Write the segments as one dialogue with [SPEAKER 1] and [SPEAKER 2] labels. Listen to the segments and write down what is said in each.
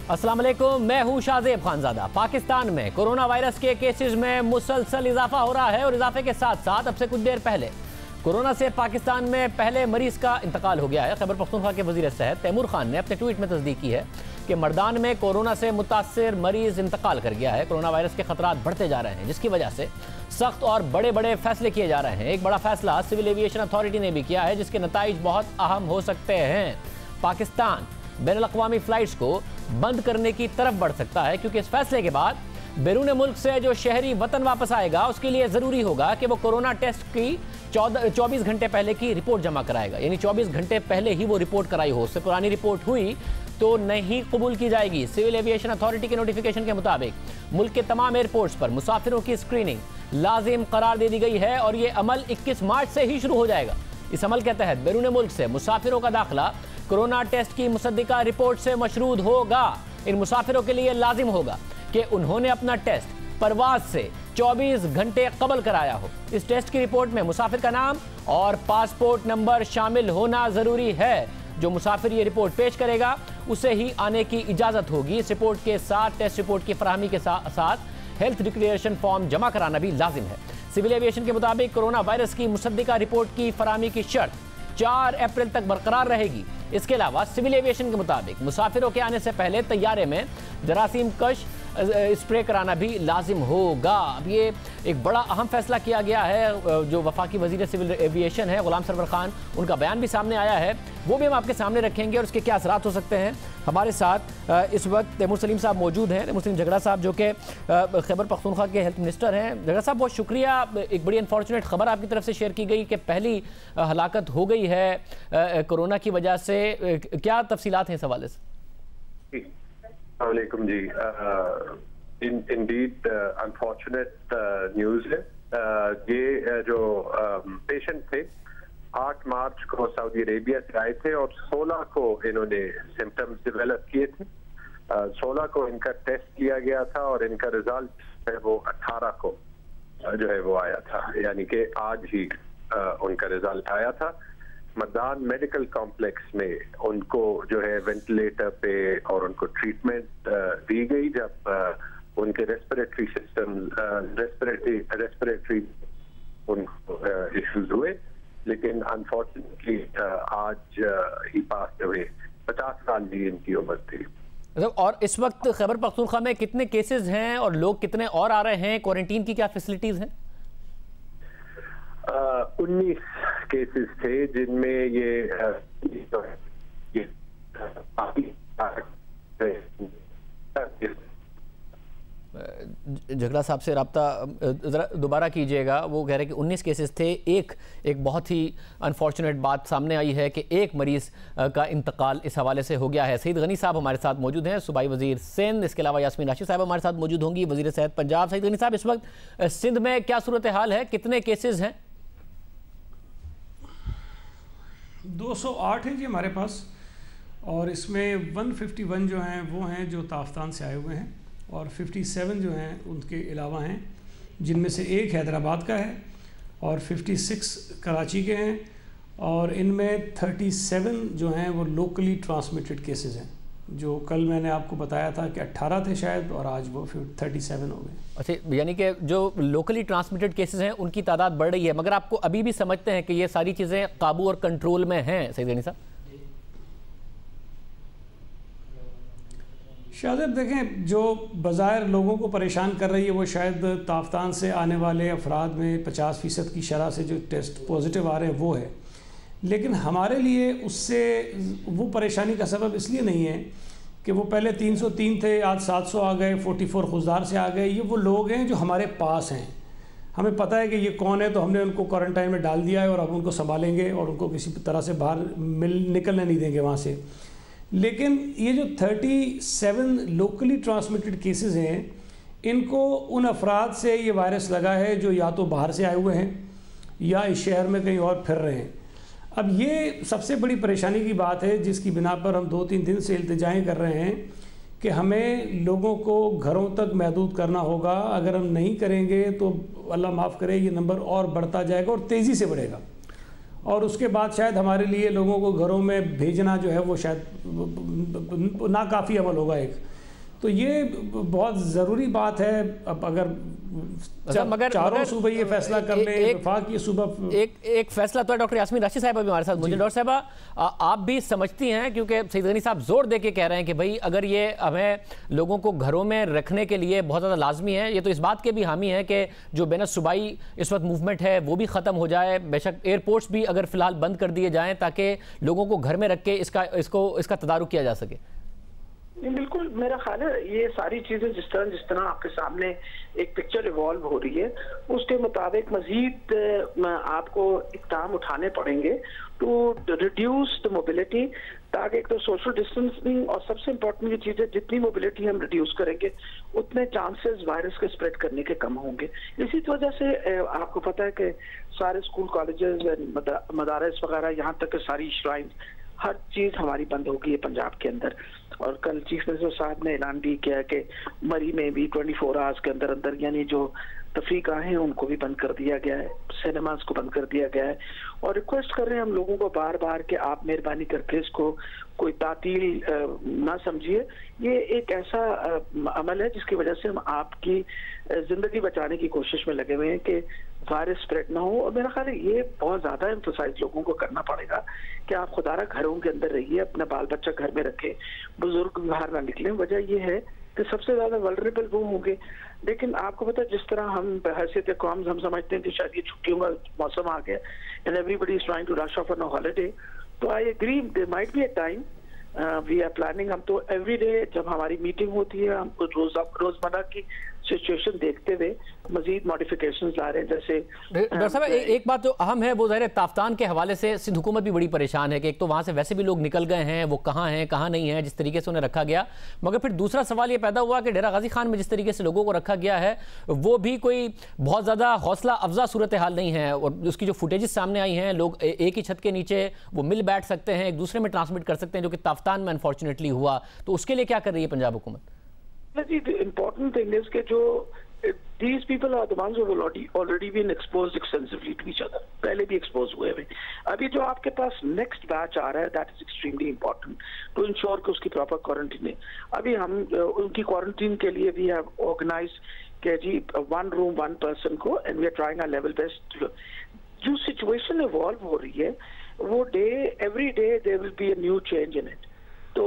[SPEAKER 1] अस्सलाम वालेकुम, मैं हूं शाहजेब खानजादा। पाकिस्तान में कोरोना वायरस के केसेस में मुसलसल इजाफा हो रहा है और इजाफे के साथ साथ अब से कुछ देर पहले कोरोना से पाकिस्तान में पहले मरीज का इंतकाल हो गया है। खैबर पख्तूनख्वा के वजीर सेहत तैमूर खान ने अपने ट्वीट में तस्दीक की है कि मर्दान में कोरोना से मुतासिर मरीज इंतकाल कर गया है। कोरोना वायरस के खतरात बढ़ते जा रहे हैं, जिसकी वजह से सख्त और बड़े बड़े फैसले किए जा रहे हैं। एक बड़ा फैसला सिविल एविएशन अथॉरिटी ने भी किया है, जिसके नताइज बहुत अहम हो सकते हैं। पाकिस्तान बैनुल-अक़वामी फ्लाइट्स को बंद करने की तरफ बढ़ सकता है, क्योंकि इस फैसले के बाद बैरून मुल्क से जो शहरी वतन वापस आएगा उसके लिए ज़रूरी होगा कि वो कोरोना टेस्ट की 24 घंटे पहले की रिपोर्ट जमा कराएगा। यानी 24 घंटे पहले ही वो रिपोर्ट कराई हो। उससे पुरानी रिपोर्ट हुई तो नहीं कबूल की जाएगी। सिविल एविएशन अथॉरिटी के नोटिफिकेशन के मुताबिक मुल्क के तमाम एयरपोर्ट्स पर मुसाफिरों की स्क्रीनिंग लाजिम करार दे दी गई है और ये अमल 21 मार्च से ही शुरू हो जाएगा। इस अमल के तहत बैरून मुल्क से मुसाफिरों का दाखिला कोरोना टेस्ट की मुसद्दिका रिपोर्ट से मशरूद होगा। इन मुसाफिरों के लिए लाजिम होगा कि उन्होंने अपना टेस्ट परवाज से 24 घंटे कबल कराया हो। इस टेस्ट की रिपोर्ट में मुसाफिर का नाम और पासपोर्ट नंबर शामिल होना ज़रूरी है। जो मुसाफिर ये रिपोर्ट पेश करेगा उसे ही आने की इजाज़त होगी। इस रिपोर्ट के साथ टेस्ट रिपोर्ट की फराहमी के साथ हेल्थ डिक्लेरेशन फॉर्म जमा कराना भी लाजिम है। सिविल एविएशन के मुताबिक कोरोना वायरस की मुसद्दिका रिपोर्ट की फराहमी की शर्त 4 अप्रैल तक बरकरार रहेगी। इसके अलावा सिविल एविएशन के मुताबिक मुसाफिरों के आने से पहले तैयारे में जरासीम कश स्प्रे कराना भी लाजिम होगा। अब ये एक बड़ा अहम फैसला किया गया है। जो वफाकी वजीर सिविल एविएशन है गुलाम सरवर खान, उनका बयान भी सामने आया है, वो भी हम आपके सामने रखेंगे और उसके क्या असरात हो सकते हैं। हमारे साथ इस वक्त तैमूर सलीम साहब मौजूद हैं, तैमूर सलीम झगड़ा साहब जो कि खैबर पख्तूनख्वा के हेल्थ मिनिस्टर हैं। झगड़ा साहब बहुत शुक्रिया। एक बड़ी अनफॉर्चुनेट खबर आपकी तरफ से शेयर की गई कि पहली हलाकत हो गई है कोरोना की वजह से। क्या तफसीलात हैं इस हवाले से?
[SPEAKER 2] वालेकुम जी, इंडीड अनफॉर्चुनेट न्यूज़ है। ये जो पेशेंट थे 8 मार्च को सऊदी अरेबिया से आए थे और 16 को इन्होंने सिम्टम्स डेवलप किए थे। 16 को इनका टेस्ट किया गया था और इनका रिजल्ट है वो 18 को जो है वो आया था, यानी कि आज ही उनका रिजल्ट आया था। मर्दान मेडिकल कॉम्प्लेक्स में उनको जो है वेंटिलेटर पे और उनको ट्रीटमेंट दी गई जब उनके रेस्पिरेटरी सिस्टम रेस्पिरेटरी उनको इश्यूज हुए, लेकिन अनफॉर्चुनेटली आज ही पास हुए। 50 साल की इनकी उम्र थी।
[SPEAKER 1] और इस वक्त खैबर पख्तूनख्वा में कितने केसेस हैं और लोग कितने और आ रहे हैं? क्वारंटीन की क्या फैसिलिटीज हैं?
[SPEAKER 2] 19 केसेस थे जिनमें ये
[SPEAKER 1] झगड़ा साहब से रब्ता ज़रा दोबारा कीजिएगा। वो कह रहे हैं कि 19 केसेस थे। एक बहुत ही अनफॉर्चुनेट बात सामने आई है कि एक मरीज़ का इंतकाल इस हवाले से हो गया है। सईद गनी साहब हमारे साथ मौजूद हैं, सूबाई वज़ीर सिंध। इसके अलावा यास्मीन राशिद साहब हमारे साथ मौजूद होंगी, वज़ीर सेहत पंजाब। सईद गनी साहब, इस वक्त सिंध में क्या सूरत हाल है? कितने केसेस हैं?
[SPEAKER 3] 208 है जी हमारे पास, और इसमें 151 जो हैं वो हैं जो ताफ्तान से आए हुए हैं और 57 जो हैं उनके अलावा हैं, जिनमें से एक हैदराबाद का है और 56 कराची के हैं और इनमें 37 जो हैं वो लोकली ट्रांसमिटेड केसेस हैं। जो कल मैंने आपको बताया था कि 18 थे शायद, और आज वो 37 हो गए।
[SPEAKER 1] अच्छा, यानी कि जो लोकली ट्रांसमिटेड केसेस हैं उनकी तादाद बढ़ रही है, मगर आपको अभी भी समझते हैं कि ये सारी चीज़ें काबू और कंट्रोल में हैं? सईद गनी साहब,
[SPEAKER 3] शायद देखें, जो बज़ाहिर लोगों को परेशान कर रही है वो शायद ताफ्तान से आने वाले अफराद में 50% की शरह से जो टेस्ट पॉजिटिव आ रहे हैं वो है, लेकिन हमारे लिए उससे वो परेशानी का सबब इसलिए नहीं है कि वो पहले 303 थे, आज 700 आ गए, 44 खुशदार से आ गए। ये वो लोग हैं जो हमारे पास हैं, हमें पता है कि ये कौन है, तो हमने उनको क्वारंटाइन में डाल दिया है और अब उनको संभालेंगे और उनको किसी तरह से बाहर निकलने नहीं देंगे वहाँ से। लेकिन ये जो 37 लोकली ट्रांसमिटेड केसेस हैं, इनको उन अफराद से ये वायरस लगा है जो या तो बाहर से आए हुए हैं या इस शहर में कहीं और फिर रहे हैं। अब ये सबसे बड़ी परेशानी की बात है, जिसकी बिना पर हम 2-3 दिन से इल्तिजाएं कर रहे हैं कि हमें लोगों को घरों तक महदूद करना होगा। अगर हम नहीं करेंगे तो अल्लाह माफ़ करे ये नंबर और बढ़ता जाएगा और तेज़ी से बढ़ेगा, और उसके बाद शायद हमारे लिए लोगों को घरों में भेजना जो है वो शायद नाकाफ़ी अमल होगा एक। तो ये बहुत ज़रूरी बात है। अब अगर चारों सूबे ये फैसला कर ले, वफाक ये सूबा
[SPEAKER 1] एक फैसला तो है। डॉक्टर यास्मीन राशिद साहब अभी हमारे साथ मौजूद। डॉक्टर साहबा, आप भी समझती हैं, क्योंकि सईद गनी साहब जोर दे के कह रहे हैं कि भाई अगर ये हमें लोगों को घरों में रखने के लिए बहुत ज़्यादा लाजमी है, ये तो इस बात के भी हामी है कि जो बेन सूबाई इस वक्त मूवमेंट है वो भी ख़त्म हो जाए, बेशक एयरपोर्ट्स भी अगर फिलहाल बंद कर दिए जाएँ ताकि लोगों को घर में रख के इसका तदारुक किया जा सके।
[SPEAKER 4] बिल्कुल, मेरा ख्याल है ये सारी चीजें जिस तरह आपके सामने एक पिक्चर इवॉल्व हो रही है, उसके मुताबिक मजीद आपको इक़दाम उठाने पड़ेंगे टू रिड्यूस द मोबिलिटी, ताकि एक तो सोशल डिस्टेंसिंग और सबसे इम्पोर्टेंट ये चीज़ है, जितनी मोबिलिटी हम रिड्यूस करेंगे उतने चांसेस वायरस के स्प्रेड करने के कम होंगे। इसी वजह से आपको पता है कि सारे स्कूल, कॉलेजेस, मदारस वगैरह, यहाँ तक कि सारी श्राइन, हर चीज हमारी बंद हो गई है पंजाब के अंदर। और कल चीफ मिनिस्टर साहब ने ऐलान भी किया कि मरी में भी 24 आवर्स के अंदर अंदर यानी जो तफरीकाहें हैं उनको भी बंद कर दिया गया है, सिनेमाज को बंद कर दिया गया है। और रिक्वेस्ट कर रहे हैं हम लोगों को बार बार कि आप मेहरबानी करके इसको कोई तातील ना समझिए। ये एक ऐसा अमल है जिसकी वजह से हम आपकी जिंदगी बचाने की कोशिश में लगे हुए हैं कि वायरस स्प्रेड ना हो। और मेरा ख्याल है ये बहुत ज्यादा एम्फसाइज लोगों को करना पड़ेगा कि आप खुदारा घरों के अंदर रहिए, अपना बाल बच्चा घर में रखें, बुजुर्ग बाहर ना निकले। वजह ये है कि सबसे ज्यादा वल्नरेबल वो होंगे। लेकिन आपको पता है जिस तरह हम बहैसियत कौम हम समझते हैं कि शायद ये छुट्टियों का मौसम आ गया and everybody is trying to rush off on a holiday, तो I agree there might be a time we are planning. हम तो एवरी डे जब हमारी मीटिंग होती है हम रोजमर्रा की सिचुएशन देखते हुए मजीद मॉडिफिकेशंस ला रहे हैं। जैसे
[SPEAKER 1] डॉक्टर साहब, एक बात जो अहम है वो ज़ाहिर ताफ्तान के हवाले से सिंध हुकूमत भी बड़ी परेशान है कि एक तो वहाँ से वैसे भी लोग निकल गए हैं, वो कहाँ हैं कहाँ नहीं है, जिस तरीके से उन्हें रखा गया। मगर फिर दूसरा सवाल ये पैदा हुआ कि डेरा गाजी खान में जिस तरीके से लोगों को रखा गया है वो भी कोई बहुत ज़्यादा हौसला अफजा सूरत हाल नहीं है। और उसकी जो फुटेजेस सामने आई हैं, लोग एक ही छत के नीचे वो मिल बैठ सकते हैं, एक दूसरे में ट्रांसमिट कर सकते हैं, जो कि ताफ्तान में अनफॉर्चुनेटली हुआ। तो उसके लिए क्या कर रही है पंजाब हुकूमत?
[SPEAKER 4] इम्पोर्टेंट थिंग इज कि जो these people are the ones who have already been exposed extensively to each other, पहले भी एक्सपोज हुए हैं। अभी जो आपके पास नेक्स्ट बैच आ रहा है that is extremely important to ensure कि उसकी प्रॉपर क्वारंटीन है। अभी हम उनकी क्वारंटीन के लिए भी हैव ऑर्गेनाइज कि जी 1 रूम 1 पर्सन को, and we are trying our level best. जो सिचुएशन इवॉल्व हो रही है वो day every day there will be a new change in it. तो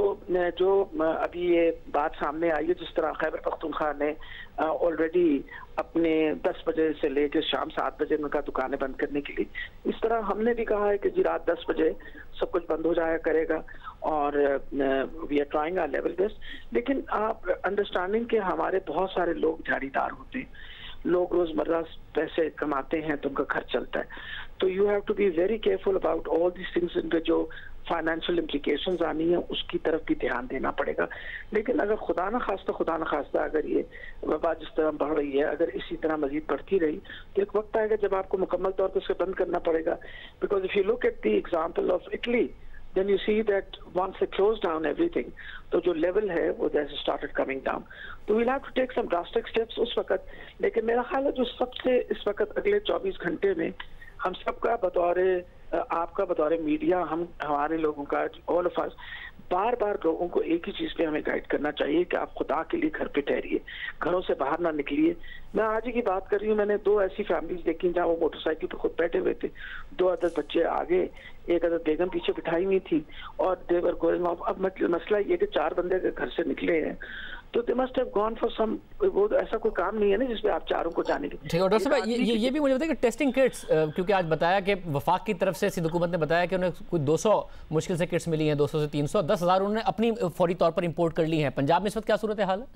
[SPEAKER 4] जो अभी ये बात सामने आई है, जिस तरह खैबर पख्तूनख्वा ने ऑलरेडी अपने 10 बजे से लेकर शाम 7 बजे उनका दुकानें बंद करने के लिए, इस तरह हमने भी कहा है कि जी रात 10 बजे सब कुछ बंद हो जाया करेगा और we are trying our level best. लेकिन आप अंडरस्टैंडिंग के हमारे बहुत सारे लोग दिहाड़ीदार होते हैं, लोग रोजमर्रा पैसे कमाते हैं तो उनका खर्च चलता है। तो you have to be very careful about all this things, इन पे जो फाइनेंशियल इम्प्लीकेशंस आनी है उसकी तरफ भी ध्यान देना पड़ेगा। लेकिन अगर खुदा न खास्ता अगर ये वबा जिस तरह बढ़ रही है, अगर इसी तरह मजीद बढ़ती रही तो एक वक्त आएगा जब आपको मुकम्मल तौर पर उसे बंद करना पड़ेगा। Because if you look at the example of Italy, then you see that once they close down everything, तो जो लेवल है वो जैसे started coming down, तो we'll have to take some drastic steps उस वक्त। लेकिन मेरा ख्याल है जो सबसे इस वक्त अगले 24 घंटे में हम सबका बतौर आपका बतौर मीडिया, हमारे लोगों का, ऑल ऑफ अस, बार बार लोगों को एक ही चीज पे हमें गाइड करना चाहिए कि आप खुदा के लिए घर पे ठहरिए, घरों से बाहर ना निकलिए। मैं आज ही की बात कर रही हूँ, मैंने 2 ऐसी फैमिलीज देखी जहाँ वो मोटरसाइकिल पे खुद बैठे हुए थे, 2 अदद बच्चे आगे, 1 अदद बेगम पीछे बिठाई हुई थी और दे वर गोइंग ऑफ। अब मसला ये कि 4 बंदे घर से निकले हैं तो they must have gone for some, वो ऐसा कोई काम नहीं है ना जिसमें आप चारों को जाने की।
[SPEAKER 1] ठीक है डॉक्टर साहब, ये भी मुझे बताइए कि टेस्टिंग किट्स, क्योंकि आज बताया कि वफाक की तरफ से सिंध हुकूमत ने बताया कि उन्हें कुछ 200 मुश्किल से किट्स मिली हैं, 200 से 300, 10,000 उन्होंने अपनी फौरी तौर पर इंपोर्ट कर ली हैं। पंजाब में इस वक्त क्या सूरत हाल है?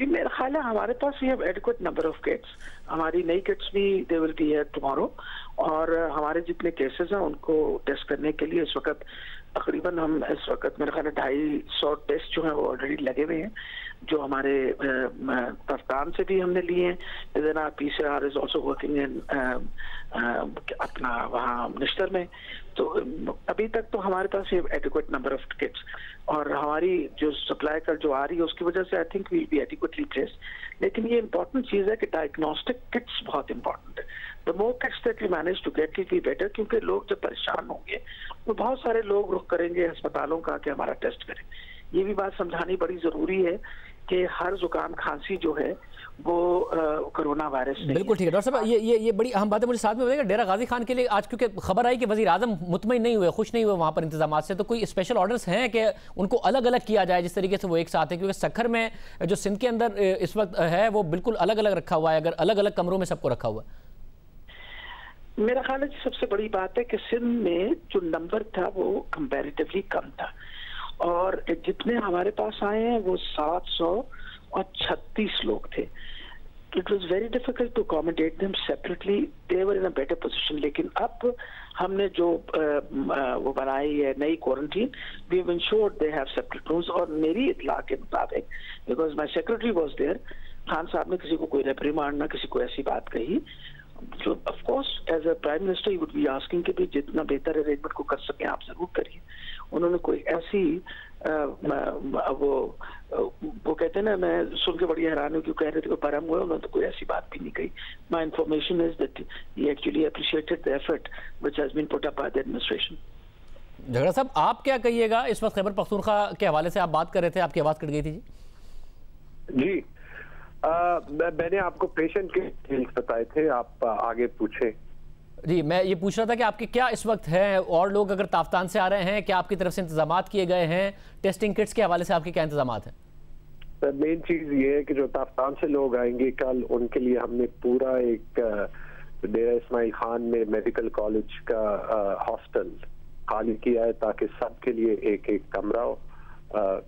[SPEAKER 4] मेरा ख्याल है हमारे पास we have adequate number of kits, हमारी नई किट्स भी they will be here tomorrow, और हमारे जितने केसेस हैं उनको टेस्ट करने के लिए इस वक्त तकरीबन हम इस वक्त मेरे ख्याल है 250 टेस्ट जो हैं वो ऑलरेडी लगे हुए हैं, जो हमारे कप्तान से भी हमने लिए हैं। Then our PCR is also working in अपना वहाँ निश्तर में। तो अभी तक तो हमारे पास ये एडिक्वेट नंबर ऑफ किट्स, और हमारी जो सप्लाई कर जो आ रही है उसकी वजह से I think we be adequately placed. लेकिन ये इंपॉर्टेंट चीज है कि डायग्नोस्टिक किट्स बहुत इंपॉर्टेंट है। The more kits that we manage to get will be better, क्योंकि लोग जब परेशान होंगे तो बहुत सारे लोग रुख करेंगे अस्पतालों का कि हमारा टेस्ट करें। ये भी बात समझानी बड़ी ज़रूरी है कि हर जुकाम खांसी जो है वो कोरोना वायरस नहीं।
[SPEAKER 1] बिल्कुल ठीक है डॉक्टर साहब, ये बड़ी अहम बात है। मुझे साथ में बताइएगा, डेरा गाजी खान के लिए आज क्योंकि खबर आई कि वज़ीर आज़म मुतमईन नहीं हुए, खुश नहीं हुए वहाँ पर इंतजामात से, तो कोई स्पेशल ऑर्डर्स हैं कि उनको अलग अलग किया जाए जिस तरीके से वो एक साथ है? क्योंकि सखर में जो सिंध के अंदर इस वक्त है वो बिल्कुल अलग अलग रखा हुआ है, अगर अलग अलग कमरों में सबको रखा हुआ है।
[SPEAKER 4] मेरा ख्याल है सबसे बड़ी बात है कि सिंध में जो नंबर था वो कंपैरेटिवली कम था, और जितने हमारे पास आए हैं वो 736 लोग थे। It was very difficult to accommodate them separately. They were in a better position. लेकिन अब हमने जो वो बनाई है नई quarantine, we have ensured they have separate rooms। और मेरी इत्तला के मुताबिक, because my secretary was there, Khan साहब ने किसी को कोई रेप्रिमांड ना किसी को ऐसी बात कही, जो of course as a prime minister he would be asking कि भाई जितना बेहतर अरेंजमेंट को कर सकें आप जरूर करिए। उन्होंने कोई ऐसी वो कहते हैं ना, मैं सुन के बड़ी हैरान हूँ क्यों कह रहे थे बरम हुए, उन्होंने तो कोई ऐसी बात भी नहीं कही। My information is that he actually appreciated the effort which has been put up by the administration.
[SPEAKER 1] झगड़ा साहब, आप क्या कहिएगा? इस वक्त खैबर पख्तूनख्वा के हवाले से आप बात कर रहे थे, आपकी आवाज़ कट गई थी
[SPEAKER 2] जी। मैंने आपको पेशेंट के डिटेल्स बताए थे, आप आगे पूछे।
[SPEAKER 1] जी, मैं ये पूछ रहा था कि आपके क्या इस वक्त है, और लोग अगर ताफ्तान से आ रहे हैं, क्या आपकी तरफ से इंतजामात किए गए हैं? टेस्टिंग किट्स के हवाले से आपके क्या इंतजामात हैं?
[SPEAKER 2] मेन चीज ये है कि जो ताफ्तान से लोग आएंगे कल, उनके लिए हमने पूरा एक डेरा इस्माइल खान में मेडिकल कॉलेज का हॉस्टल खाली किया है ताकि सबके लिए एक एक कमरा हो।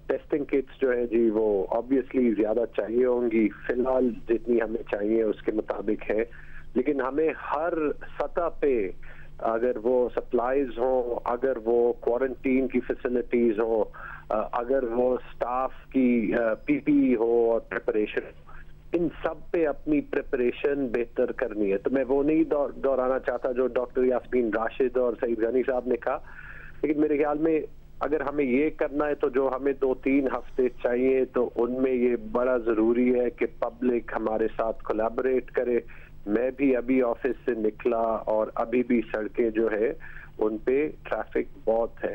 [SPEAKER 2] टेस्टिंग किट्स जो है जी वो ऑब्वियसली ज्यादा चाहिए होंगी, फिलहाल जितनी हमें चाहिए उसके मुताबिक है, लेकिन हमें हर सतह पे अगर वो सप्लाईज हो, अगर वो क्वारंटीन की फैसिलिटीज हो, अगर वो स्टाफ की पीपीई हो और प्रिपरेशन, इन सब पे अपनी प्रिपरेशन बेहतर करनी है। तो मैं वो नहीं दोहराना चाहता जो डॉक्टर यास्मीन राशिद और सईद गनी साहब ने कहा, लेकिन मेरे ख्याल में अगर हमें ये करना है तो जो हमें 2-3 हफ्ते चाहिए तो उनमें ये बड़ा जरूरी है कि पब्लिक हमारे साथ कोलैबोरेट करे। मैं भी अभी ऑफिस से निकला और अभी भी सड़कें जो है उन पे ट्रैफिक बहुत है।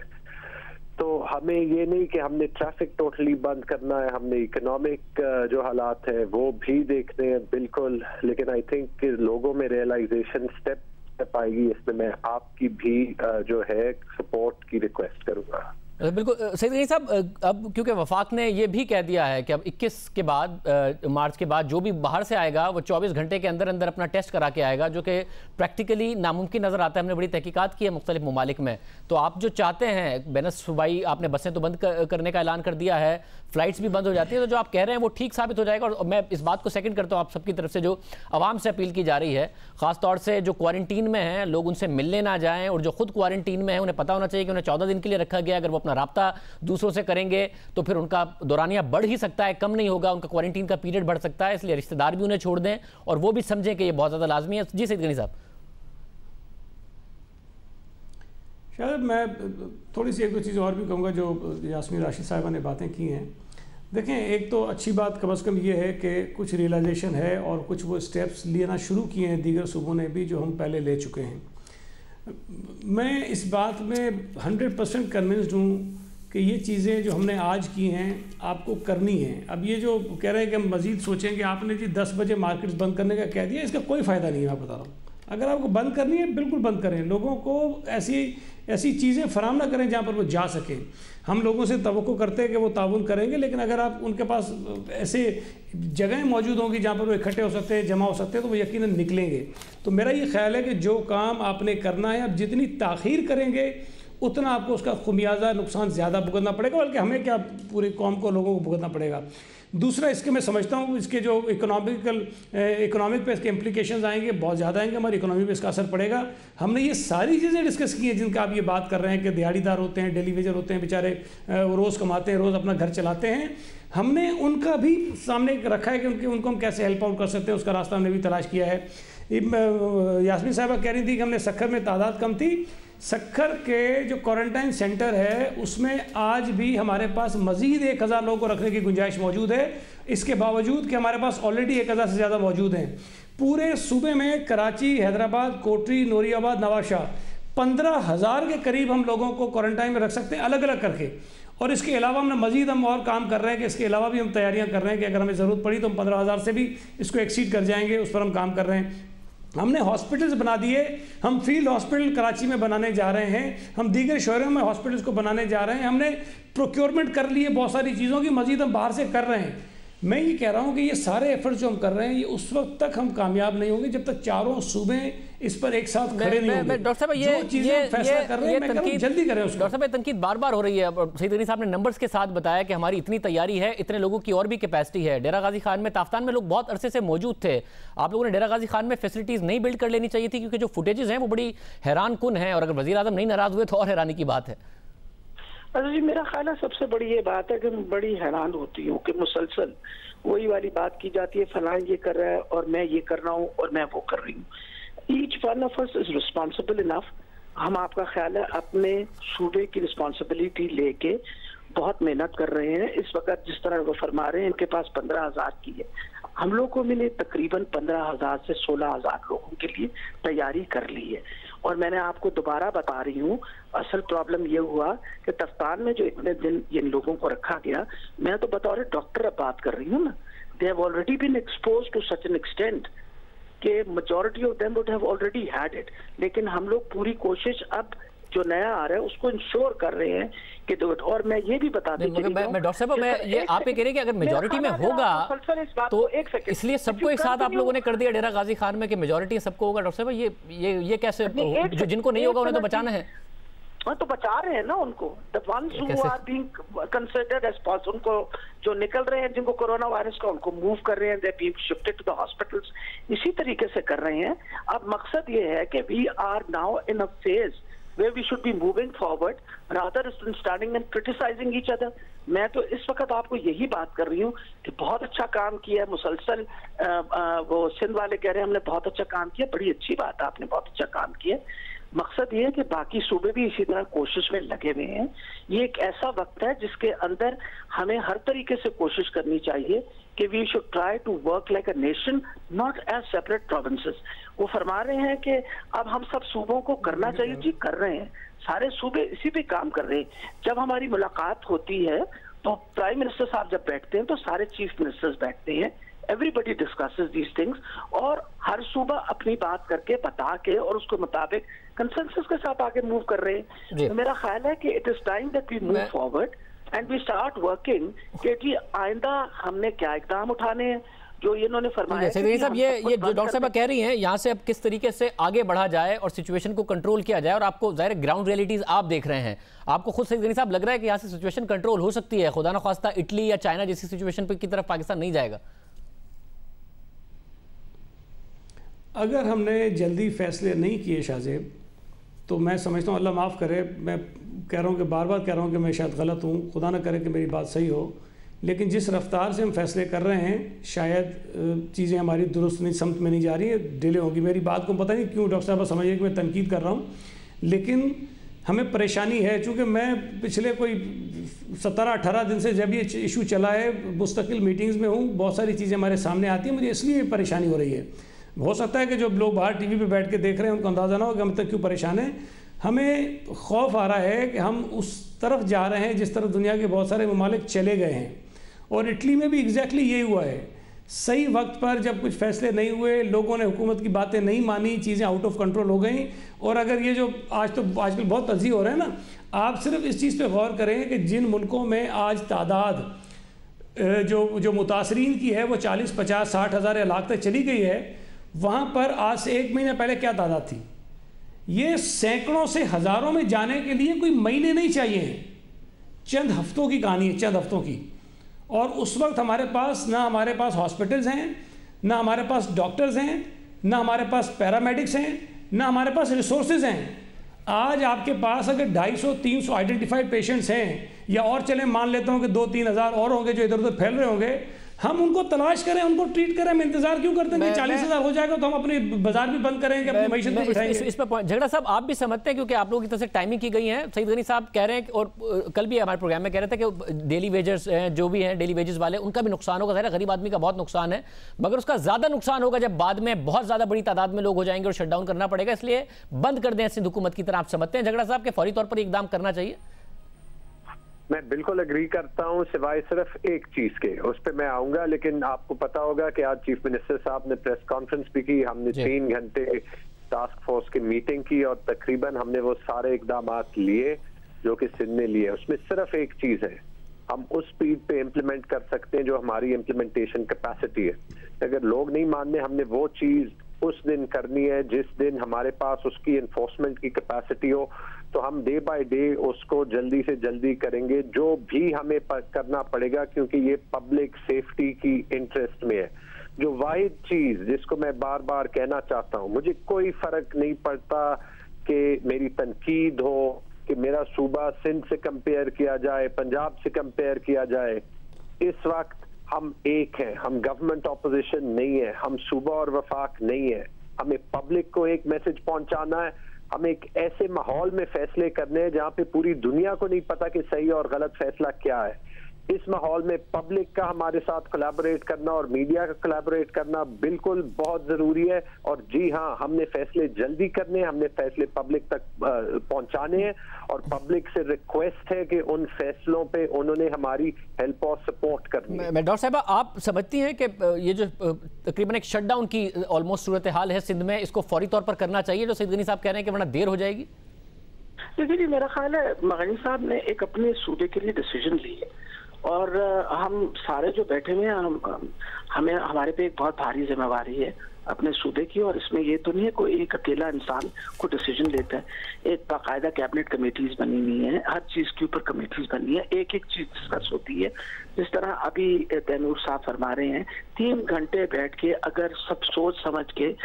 [SPEAKER 2] तो हमें ये नहीं कि हमने ट्रैफिक टोटली बंद करना है, हमने इकोनॉमिक जो हालात है वो भी देखने हैं बिल्कुल, लेकिन आई थिंक कि लोगों में रियलाइजेशन स्टेप आएगी, इसमें मैं आपकी भी जो है सपोर्ट की रिक्वेस्ट करूंगा।
[SPEAKER 1] बिल्कुल सईद गनी साहब, अब क्योंकि वफाक ने यह भी कह दिया है कि अब 21 के बाद मार्च के बाद जो भी बाहर से आएगा वो 24 घंटे के अंदर अंदर अपना टेस्ट करा के आएगा, जो कि प्रैक्टिकली नामुमकिन नज़र आता है। हमने बड़ी तहकीकात की है मुख्तलिफ ममालिक में। तो आप जो चाहते हैं बेनस्वाई, आपने बसें तो बंद करने का ऐलान कर दिया है, फ्लाइट्स भी बंद हो जाती है, तो जो आप कह रहे हैं वो ठीक साबित हो जाएगा। और मैं इस बात को सेकंड करता हूँ आप सबकी तरफ से, जो आवाम से अपील की जा रही है, ख़ासतौर से जो क्वारंटीन में हैं लोग उनसे मिलने ना जाएँ, और जो खुद क्वारंटीन में है उन्हें पता होना चाहिए कि उन्हें 14 दिन के लिए रखा गया। अगर वो अपना राब्ता दूसरों से करेंगे तो फिर उनका दौरानिया बढ़ ही सकता है, कम नहीं होगा, उनका क्वारंटीन का पीरियड बढ़ सकता है। इसलिए रिश्तेदार भी उन्हें छोड़ दें और वो भी समझें कि ये बहुत ज़्यादा लाजमी है। जी सईद गनी साहब।
[SPEAKER 3] शायद मैं थोड़ी सी एक दो चीज़ और भी कहूँगा जो यास्मीन राशिद साहिबा ने बातें की हैं। देखें, एक तो अच्छी बात कम अज़ कम ये है कि कुछ रियलाइजेशन है और कुछ वो स्टेप्स लेना शुरू किए हैं दीगर सूबों ने भी, जो हम पहले ले चुके हैं। मैं इस बात में 100% कन्विंस्ड हूँ कि ये चीज़ें जो हमने आज की हैं आपको करनी है। अब ये जो कह रहे हैं कि हम मज़ीद सोचेंगे, आपने जी 10 बजे मार्केट्स बंद करने का कह दिया, इसका कोई फ़ायदा नहीं है। मैं बता रहा हूँ, अगर आपको बंद करनी है बिल्कुल बंद करें, लोगों को ऐसी चीज़ें फराहम ना करें जहाँ पर वो जा सकें। हम लोगों से तवक्को करते हैं कि वो ताउन करेंगे, लेकिन अगर आप उनके पास ऐसे जगहें मौजूद होंगी जहाँ पर वो इकट्ठे हो सकते हैं, जमा हो सकते हैं, तो वो यकीनन निकलेंगे। तो मेरा ये ख्याल है कि जो काम आपने करना है, अब जितनी ताख़ीर करेंगे उतना आपको उसका खुमियाजा नुकसान ज़्यादा भुगतना पड़ेगा, बल्कि हमें क्या पूरी कौम को, लोगों को भुगतना पड़ेगा। दूसरा, इसके मैं समझता हूँ इसके जो इकोनॉमिक पे इसके इम्प्लीकेशंस आएंगे, बहुत ज़्यादा आएंगे, हमारी इकोनॉमी पे इसका असर पड़ेगा। हमने ये सारी चीज़ें डिस्कस की हैं जिनका आप ये बात कर रहे हैं कि दिहाड़ीदार होते हैं, डेली वेजर होते हैं, बेचारे रोज़ कमाते हैं, रोज़ अपना घर चलाते हैं। हमने उनका भी सामने रखा है कि उनको हम कैसे हेल्प आउट कर सकते हैं, उसका रास्ता हमने भी तलाश किया है। यास्मीन साहिबा कह रही थी कि हमने सखर में तादाद कम थी। सखर के जो क्वारंटाइन सेंटर है उसमें आज भी हमारे पास मज़ीद 1000 लोगों को रखने की गुंजाइश मौजूद है, इसके बावजूद कि हमारे पास ऑलरेडी 1000 से ज़्यादा मौजूद हैं। पूरे सूबे में कराची, हैदराबाद, कोटरी, नूरियाबाद, नवाशाह 15,000 के करीब हम लोगों को क्वारंटाइन में रख सकते हैं अलग अलग करके। और इसके अलावा हमने मजीद हम और काम कर रहे हैं कि इसके अलावा भी हम तैयारियां कर रहे हैं कि अगर हमें ज़रूरत पड़ी तो हम 15,000 से भी इसको एक्सीड कर जाएंगे, उस पर हम काम कर रहे हैं। हमने हॉस्पिटल्स बना दिए, हम फील्ड हॉस्पिटल कराची में बनाने जा रहे हैं, हम दीगर शहरों में हॉस्पिटल्स को बनाने जा रहे हैं, हमने प्रोक्योरमेंट कर लिए बहुत सारी चीज़ों की, मजीद हम बाहर से कर रहे हैं। मैं ये कह रहा हूँ कि ये सारे एफर्ट्स जो हम कर रहे हैं ये उस वक्त तक हम कामयाब नहीं होंगे जब तक चारों सूबे इस पर एक साथ खड़े नहीं होंगे।
[SPEAKER 1] डॉक्टर साहब ये
[SPEAKER 3] फैसला कर रहे हैं, मैं कहूँ जल्दी करें उसको।
[SPEAKER 1] डॉक्टर साहब तनकीद बार बार हो रही है, सईद गनी साहब ने नंबर्स के साथ बताया कि हमारी इतनी तैयारी है, इतने लोगों की और भी कैपेसिटी है। डेरा गाजी खान में, ताफ्तान में लोग बहुत अरसे से मौजूद थे, आप लोगों ने डेरा गाजी खान में फैसिलिटीज नहीं बिल्ड कर लेनी चाहिए थी, क्योंकि जो फुटेजेस हैं वो बड़ी हैरान कुन है, और अगर वजीर आजम नहीं नाराज हुए तो और हैरानी की बात है।
[SPEAKER 4] जी मेरा ख्याल है सबसे बड़ी ये बात है कि मैं बड़ी हैरान होती हूँ कि मुसलसल वही वाली बात की जाती है, फलां ये कर रहा है और मैं ये कर रहा हूँ और मैं वो कर रही हूँ। Each one of us is responsible enough. हम आपका ख्याल है अपने सूबे की रिस्पॉन्सिबिलिटी लेके बहुत मेहनत कर रहे हैं। इस वक्त जिस तरह वो फरमा रहे हैं इनके पास 15,000 की है, हम लोगों ने तकरीबन 15,000 से 16,000 लोगों के लिए तैयारी कर ली है। और मैंने आपको दोबारा बता रही हूँ, असल प्रॉब्लम ये हुआ कि तफ्तान में जो इतने दिन इन लोगों को रखा गया, मैं तो बतौर डॉक्टर अब बात कर रही हूँ ना, they have already been exposed to such an extent कि majority of them would have already had it. लेकिन हम लोग पूरी कोशिश अब जो नया आ रहा है उसको इंश्योर कर रहे हैं कि और मैं ये भी बता दें,
[SPEAKER 1] मैं डॉक्टर साहब मैं ये आप ये कह रहे हैं कि अगर मेजॉरिटी में होगा तो इसलिए सबको एक साथ आप लोगों ने कर दिया डेरा गाजी खान में कि मेजॉरिटी सबको होगा। डॉक्टर साहब ये कैसे, जो जिनको नहीं होगा उन्हें तो बचाना है।
[SPEAKER 4] तो बचा रहे हैं ना उनको, the ones who are being considered as positive, उनको जो निकल रहे हैं जिनको कोरोना वायरस का, उनको मूव कर रहे हैं, they being shifted to the hospitals, इसी तरीके से कर रहे हैं। अब मकसद ये है कि we are now in a phase where we should be moving forward rather than standing and criticizing each other। मैं तो इस वक्त आपको यही बात कर रही हूँ कि बहुत अच्छा काम किया है मुसलसल। वो सिंध वाले कह रहे हैं हमने बहुत अच्छा काम किया, बड़ी अच्छी बात है, आपने बहुत अच्छा काम किया। मकसद ये है कि बाकी सूबे भी इसी तरह कोशिश में लगे हुए हैं। ये एक ऐसा वक्त है जिसके अंदर हमें हर तरीके से कोशिश करनी चाहिए कि we should try to work like a nation, not as separate provinces. वो फरमा रहे हैं कि अब हम सब सूबों को करना चाहिए, जी कर रहे हैं, सारे सूबे इसी पे काम कर रहे हैं। जब हमारी मुलाकात होती है तो प्राइम मिनिस्टर साहब जब बैठते हैं तो सारे चीफ मिनिस्टर्स बैठते हैं, एवरीबडी डिस्कसेस दीज थिंग्स, और हर सूबा अपनी बात करके बता के और उसके मुताबिक कंसेंसस के साथ आगे मूव कर रहे हैं। तो मेरा ख्याल है कि it is time that we move forward and we start working कि जी आइंदा हमने क्या इकदाम उठाने हैं, जो इन्होंने फरमाया।
[SPEAKER 1] साहब ये जो डॉक्टर साहब कह रही हैं, यहाँ से अब किस तरीके से आगे बढ़ा जाए और सिचुएशन को कंट्रोल किया जाए, और आपको जाहिर ग्राउंड रियलिटीज आप देख रहे हैं, आपको खुद सईद गनी साहब लग रहा है कि यहाँ से सिचुएशन कंट्रोल हो सकती है, खुदा न ख्वास्ता इटली या चाइना जैसी सिचुएशन की तरफ पाकिस्तान नहीं जाएगा?
[SPEAKER 3] अगर हमने जल्दी फैसले नहीं किए शाहजेब, तो मैं समझता हूँ, अल्लाह माफ़ करे, मैं कह रहा हूँ कि बार बार कह रहा हूँ कि मैं शायद गलत हूँ, खुदा ना करे कि मेरी बात सही हो, लेकिन जिस रफ्तार से हम फैसले कर रहे हैं शायद चीज़ें हमारी दुरुस्त नहीं, समत में नहीं जा रही है, डिले होगी। मेरी बात को पता नहीं क्यों डॉक्टर साहब समझिए कि मैं तनकीद कर रहा हूँ, लेकिन हमें परेशानी है, चूँकि मैं पिछले कोई 17-18 दिन से जब ये इशू चला है मुस्तकिल मीटिंग्स में हूँ, बहुत सारी चीज़ें हमारे सामने आती हैं, मुझे इसलिए परेशानी हो रही है। हो सकता है कि जो लोग बाहर टीवी पे बैठ के देख रहे हैं उनको अंदाज़ा ना हो कि हम तक क्यों परेशान हैं। हमें खौफ आ रहा है कि हम उस तरफ जा रहे हैं जिस तरफ दुनिया के बहुत सारे ममालिक चले गए हैं, और इटली में भी एग्जैक्टली यही हुआ है। सही वक्त पर जब कुछ फैसले नहीं हुए, लोगों ने हुकूमत की बातें नहीं मानी, चीज़ें आउट ऑफ कंट्रोल हो गई। और अगर ये जो आजकल बहुत तज़ी हो रहे हैं ना, आप सिर्फ इस चीज़ पे गौर करें कि जिन मुल्कों में आज तादाद जो मुतासरीन की है वो 40, 50, 60 हज़ार लाख तक चली गई है, वहाँ पर आज से 1 महीना पहले क्या तादाद थी? ये सैकड़ों से हज़ारों में जाने के लिए कोई महीने नहीं चाहिए हैं, चंद हफ्तों की कहानी है, चंद हफ्तों की। और उस वक्त हमारे पास ना हमारे पास हॉस्पिटल्स हैं, ना हमारे पास डॉक्टर्स हैं, ना हमारे पास पैरामेडिक्स हैं, ना हमारे पास रिसोर्सेज हैं। आज आपके पास अगर 250-300 आइडेंटिफाइड पेशेंट्स हैं, या और चलें मान लेता हूँ कि 2-3 हज़ार और होंगे जो इधर उधर फैल रहे होंगे, हम उनको तलाश करें, उनको ट्रीट करें। हम इंतजार क्यों करते हैं? 40 हज़ार हो जाएगा तो हम अपने बाजार भी बंद करेंगे, अपनी मैशत भी बिठाएंगे।
[SPEAKER 1] इस पर झगड़ा साहब आप भी समझते हैं, क्योंकि आप लोगों की तरफ से टाइमिंग की गई है। सईद गनी साहब कह रहे हैं, और कल भी हमारे प्रोग्राम में कह रहे थे कि डेली वेजर्स जो भी हैं, डेली वेजेस वाले, उनका भी नुकसान होगा। ज़ाहिर गरीब आदमी का बहुत नुकसान है, मगर उसका ज़्यादा नुकसान होगा जब बाद में बहुत ज़्यादा बड़ी तादाद में लोग हो जाएंगे और शटडाउन करना पड़ेगा। इसलिए बंद कर दें सिंध हुकूमत की तरह, आप समझते हैं झगड़ा साहब के फौरी तौर पर इकदाम करना चाहिए?
[SPEAKER 2] मैं बिल्कुल एग्री करता हूं, सिवाय सिर्फ एक चीज के, उस पर मैं आऊंगा। लेकिन आपको पता होगा कि आज चीफ मिनिस्टर साहब ने प्रेस कॉन्फ्रेंस भी की, हमने 3 घंटे टास्क फोर्स की मीटिंग की और तकरीबन हमने वो सारे इकदाम लिए जो कि सिंध ने लिए। उसमें सिर्फ एक चीज है, हम उस स्पीड पे इम्प्लीमेंट कर सकते हैं जो हमारी इम्प्लीमेंटेशन कैपेसिटी है। अगर लोग नहीं मानने, हमने वो चीज उस दिन करनी है जिस दिन हमारे पास उसकी एनफोर्समेंट की कैपेसिटी हो, तो हम डे बाय डे उसको जल्दी से जल्दी करेंगे, जो भी हमें करना पड़ेगा, क्योंकि ये पब्लिक सेफ्टी की इंटरेस्ट में है। जो वाहिद चीज जिसको मैं बार बार कहना चाहता हूं, मुझे कोई फर्क नहीं पड़ता कि मेरी तनकीद हो कि मेरा सूबा सिंध से कंपेयर किया जाए, पंजाब से कंपेयर किया जाए। इस वक्त हम एक हैं, हम गवर्नमेंट ऑपोजिशन नहीं है, हम सूबा और वफाक नहीं है। हमें पब्लिक को एक मैसेज पहुंचाना है, हम एक ऐसे माहौल में फैसले करने हैं जहां पे पूरी दुनिया को नहीं पता कि सही और गलत फैसला क्या है। इस माहौल में पब्लिक का हमारे साथ कोलैबोरेट करना और मीडिया का कोलैबोरेट करना बिल्कुल बहुत जरूरी है। और जी हाँ, हमने फैसले जल्दी करने हैं, हमने फैसले पब्लिक तक पहुंचाने हैं और पब्लिक से रिक्वेस्ट है कि उन फैसलों पे उन्होंने हमारी हेल्प और सपोर्ट करनी है।
[SPEAKER 1] डॉक्टर साहब, आप समझती हैं कि ये जो तकरीबन एक शटडाउन की ऑलमोस्ट सूरत हाल है सिंध में, इसको फौरी तौर पर करना चाहिए जो सईद गनी साहब कह रहे हैं कि वरना देर हो जाएगी?
[SPEAKER 4] देखिए, मेरा ख्याल है गनी साहब ने एक अपने सूबे के लिए डिसीजन ली है और हम सारे जो बैठे हुए हैं, हमें हमारे पे एक बहुत भारी जिम्मेवारी है अपने सूबे की। और इसमें ये तो नहीं है कोई एक अकेला इंसान को डिसीजन लेता है। एक बाकायदा कैबिनेट कमेटीज बनी हुई है, हर चीज के ऊपर कमेटीज बनी है, एक एक चीज डिस्कस होती है। जिस तरह अभी तैमूर साहब फरमा रहे हैं, 3 घंटे बैठ के अगर सब सोच समझ के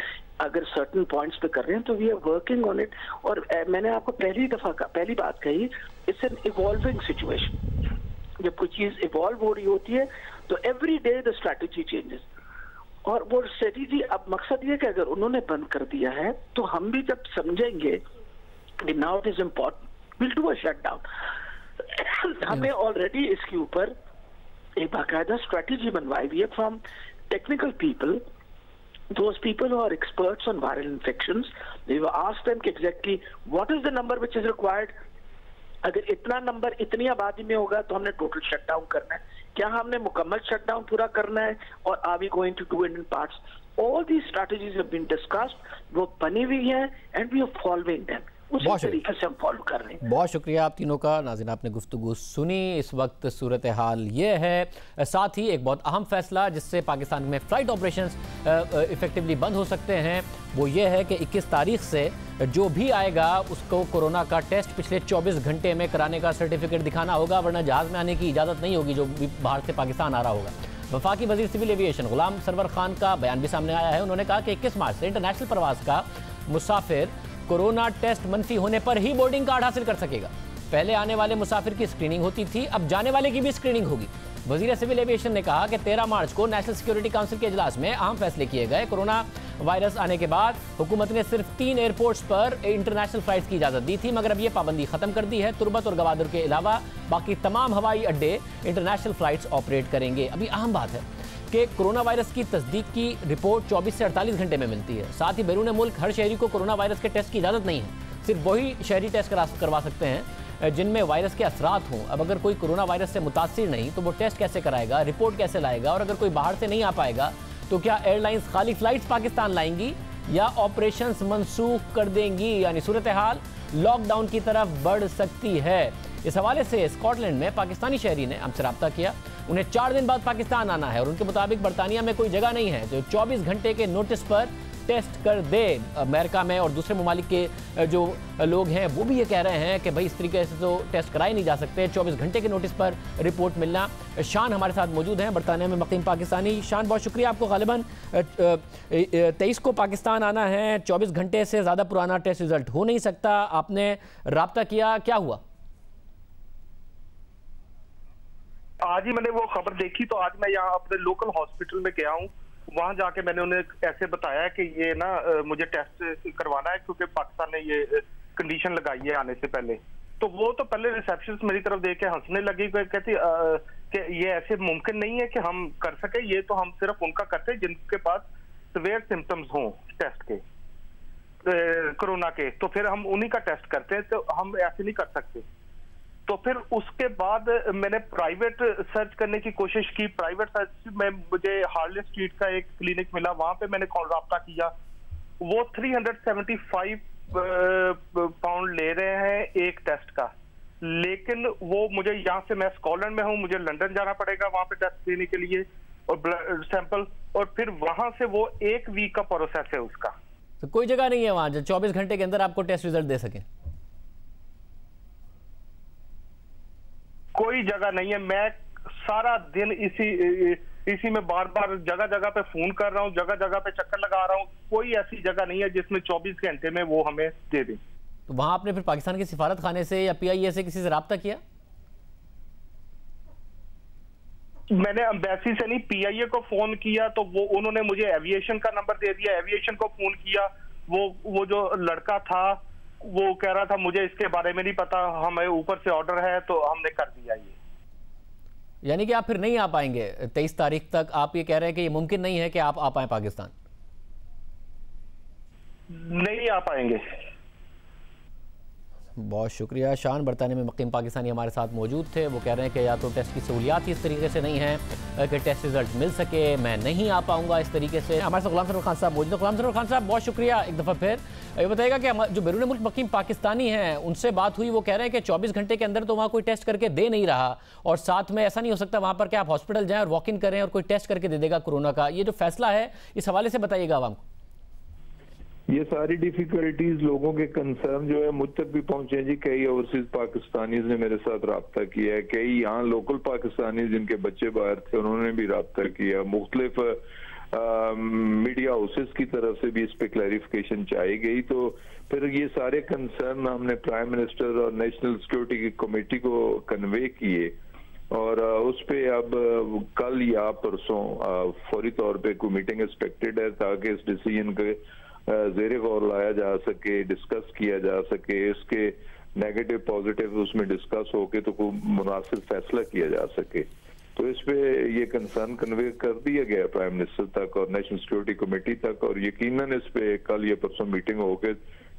[SPEAKER 4] अगर सर्टन पॉइंट्स पे कर रहे हैं तो we are working on it. और मैंने आपको पहली बात कही, इट्स एन इवॉल्विंग सिचुएशन। जब कोई चीज इवॉल्व हो रही होती है तो every day the strategy changes. और वो स्ट्रेटेजी, अब मकसद ये कि अगर उन्होंने बंद कर दिया है तो हम भी जब समझेंगे कि now it is important, will do a shutdown. हमें ऑलरेडी इसके ऊपर एक बाकायदा स्ट्रैटेजी बनवाई हुई है from technical people, those people who are experts on viral infections. We will ask them exactly what is the number which is required. अगर इतना नंबर इतनी आबादी में होगा तो हमने टोटल शटडाउन करना है, क्या हमने मुकम्मल शटडाउन पूरा करना है, और are we going to do it in parts? All these strategies have been discussed, वो बनी हुई है and we are following them. उसी तरीके से हम फॉलो कर रहे हैं।
[SPEAKER 1] बहुत शुक्रिया आप तीनों का। नाज़रीन, आपने गुफ्तगू सुनी। इस वक्त सूरत हाल ये है, साथ ही एक बहुत अहम फैसला जिससे पाकिस्तान में फ़्लाइट ऑपरेशंस इफेक्टिवली बंद हो सकते हैं, वो ये है कि 21 तारीख से जो भी आएगा उसको कोरोना का टेस्ट पिछले 24 घंटे में कराने का सर्टिफिकेट दिखाना होगा, वरना जहाज़ में आने की इजाज़त नहीं होगी जो भी बाहर से पाकिस्तान आ रहा होगा। वफाकी वज़ीर सिविल एविएशन गुलाम सरवर खान का बयान भी सामने आया है। उन्होंने कहा कि 21 मार्च से इंटरनेशनल प्रवास का मुसाफिर कोरोना टेस्ट मनफी होने पर ही बोर्डिंग कार्ड हासिल कर सकेगा। पहले आने वाले मुसाफिर की स्क्रीनिंग होती थी, अब जाने वाले की भी स्क्रीनिंग होगी। वजीर सिविल एविएशन ने कहा कि 13 मार्च को नेशनल सिक्योरिटी काउंसिल के इजलास में अहम फैसले किए गए। कोरोना वायरस आने के बाद हुकूमत ने सिर्फ 3 एयरपोर्ट्स पर इंटरनेशनल फ्लाइट्स की इजाज़त दी थी, मगर अब ये पाबंदी खत्म कर दी है। तुर्बत और गवादर के अलावा बाकी तमाम हवाई अड्डे इंटरनेशनल फ्लाइट्स ऑपरेट करेंगे। अभी अहम बात है कि कोरोना वायरस की तस्दीक की रिपोर्ट 24 से 48 घंटे में मिलती है। साथ ही बैरून मुल्क हर शहरी को कोरोना वायरस के टेस्ट की इजाज़त नहीं है, सिर्फ वही शहरी टेस्ट करवा सकते हैं जिनमें वायरस के असरात हों। अब अगर कोई कोरोना वायरस से मुतासिर नहीं तो वो टेस्ट कैसे कराएगा, रिपोर्ट कैसे लाएगा? और अगर कोई बाहर से नहीं आ पाएगा तो क्या एयरलाइंस खाली फ्लाइट्स पाकिस्तान लाएंगी या ऑपरेशंस मनसूख कर देंगी? यानी सूरत हाल लॉकडाउन की तरफ बढ़ सकती है। इस हवाले से स्कॉटलैंड में पाकिस्तानी शहरी ने हमसे रब्ता किया। उन्हें 4 दिन बाद पाकिस्तान आना है और उनके मुताबिक बरतानिया में कोई जगह नहीं है, तो 24 घंटे के नोटिस पर टेस्ट कर दे। अमेरिका में और दूसरे ममालिक के जो लोग हैं वो भी ये कह रहे हैं कि भाई इस तरीके से तो टेस्ट कराए नहीं जा सकते, 24 घंटे के नोटिस पर रिपोर्ट मिलना। शान हमारे साथ मौजूद हैं, बरतानिया में मुकीम पाकिस्तानी। शान, बहुत शुक्रिया आपको। गालिबन 23 को पाकिस्तान आना है, 24 घंटे से ज़्यादा पुराना टेस्ट रिजल्ट हो नहीं सकता। आपने रब्ता किया, क्या हुआ?
[SPEAKER 5] आज ही मैंने वो खबर देखी तो आज मैं यहाँ अपने लोकल हॉस्पिटल में गया हूँ। वहां जाके मैंने उन्हें ऐसे बताया कि ये ना मुझे टेस्ट करवाना है क्योंकि पाकिस्तान ने ये कंडीशन लगाई है आने से पहले। तो वो तो पहले रिसेप्शनिस्ट मेरी तरफ देख के हंसने लगी, कहती कि ये ऐसे मुमकिन नहीं है कि हम कर सके, ये तो हम सिर्फ उनका करते हैं जिनके पास सिवियर सिम्टम्स हों टेस्ट के कोरोना के, तो फिर हम उन्हीं का टेस्ट करते हैं, तो हम ऐसे नहीं कर सकते। तो फिर उसके बाद मैंने प्राइवेट सर्च करने की कोशिश की। प्राइवेट सर्च में मुझे हार्ले स्ट्रीट का एक क्लिनिक मिला, वहां पे मैंने रब्ता किया। वो 375 पाउंड ले रहे हैं एक टेस्ट का, लेकिन वो मुझे यहाँ से, मैं स्कॉटलैंड में हूँ, मुझे लंदन जाना पड़ेगा वहां पे टेस्ट देने के लिए और ब्लड सैंपल, और फिर वहां से वो 1 वीक का प्रोसेस है उसका।
[SPEAKER 1] तो कोई जगह नहीं है वहां जो 24 घंटे के अंदर आपको टेस्ट रिजल्ट दे सके?
[SPEAKER 5] कोई जगह नहीं है। मैं सारा दिन इसी में बार बार जगह जगह पे फोन कर रहा हूँ, जगह जगह पे चक्कर लगा रहा हूँ। कोई ऐसी जगह नहीं है जिसमें 24 घंटे में वो हमें दे दें।
[SPEAKER 1] तो वहां आपने फिर पाकिस्तान के सिफारत खाने से या PIA से किसी से रब्ता किया?
[SPEAKER 5] मैंने एम्बेसी से नहीं, PIA को फोन किया तो वो उन्होंने मुझे एविएशन का नंबर दे दिया। एविएशन को फोन किया, वो जो लड़का था वो कह रहा था मुझे इसके बारे में नहीं पता, हमें ऊपर से ऑर्डर है तो हमने कर दिया ये।
[SPEAKER 1] यानी कि आप फिर नहीं आ पाएंगे 23 तारीख तक? आप ये कह रहे हैं कि ये मुमकिन नहीं है कि आप आ पाए पाकिस्तान?
[SPEAKER 5] नहीं आ पाएंगे।
[SPEAKER 1] बहुत शुक्रिया। शान बरतानी में मुकीम पाकिस्तानी हमारे साथ मौजूद थे। वो कह रहे हैं कि या तो टेस्ट की सहूलियात इस तरीके से नहीं है कि टेस्ट रिजल्ट मिल सके, मैं नहीं आ पाऊंगा इस तरीके से। हमारे साथ गुलाम सरवर खान साहब मौजूद हैं। गुलाम सरवर खान साहब, बहुत शुक्रिया एक दफ़ा फिर। ये बताइएगा कि जो बैरून मुल्क मुकीम पाकिस्तानी हैं उनसे बात हुई, वो कह रहे हैं कि 24 घंटे के अंदर तो वहाँ कोई टेस्ट करके दे नहीं रहा, और साथ में ऐसा नहीं हो सकता वहाँ पर कि आप हॉस्पिटल जाएँ और वॉक इन करें और कोई टेस्ट करके दे देगा कोरोना का। ये जो फैसला है इस हवाले से बताइएगा आवाम को।
[SPEAKER 6] ये सारी डिफिकल्टीज, लोगों के कंसर्न जो है मुझ तक भी पहुंचे हैं जी। कई ओवरसीज पाकिस्तानीज ने मेरे साथ रब्ता किया है, कई यहाँ लोकल पाकिस्तानी जिनके बच्चे बाहर थे उन्होंने भी रब्ता किया। मुख्तलिफ मीडिया हाउसेस की तरफ से भी इस पे क्लैरिफिकेशन चाहिए गई। तो फिर ये सारे कंसर्न हमने प्राइम मिनिस्टर और नेशनल सिक्योरिटी की कमेटी को कन्वे किए, और उस पे अब कल या परसों फौरी तौर पे कोई मीटिंग एक्सपेक्टेड है ताकि इस डिसीजन के ज़ेरे गौर लाया जा सके, डिस्कस किया जा सके, इसके नेगेटिव पॉजिटिव उसमें डिस्कस होके तो कोई मुनासिब फैसला किया जा सके। तो इस पे ये कंसर्न कन्वे कर दिया गया प्राइम मिनिस्टर तक और नेशनल सिक्योरिटी कमेटी तक, और यकीनन इस पे कल या परसों मीटिंग होकर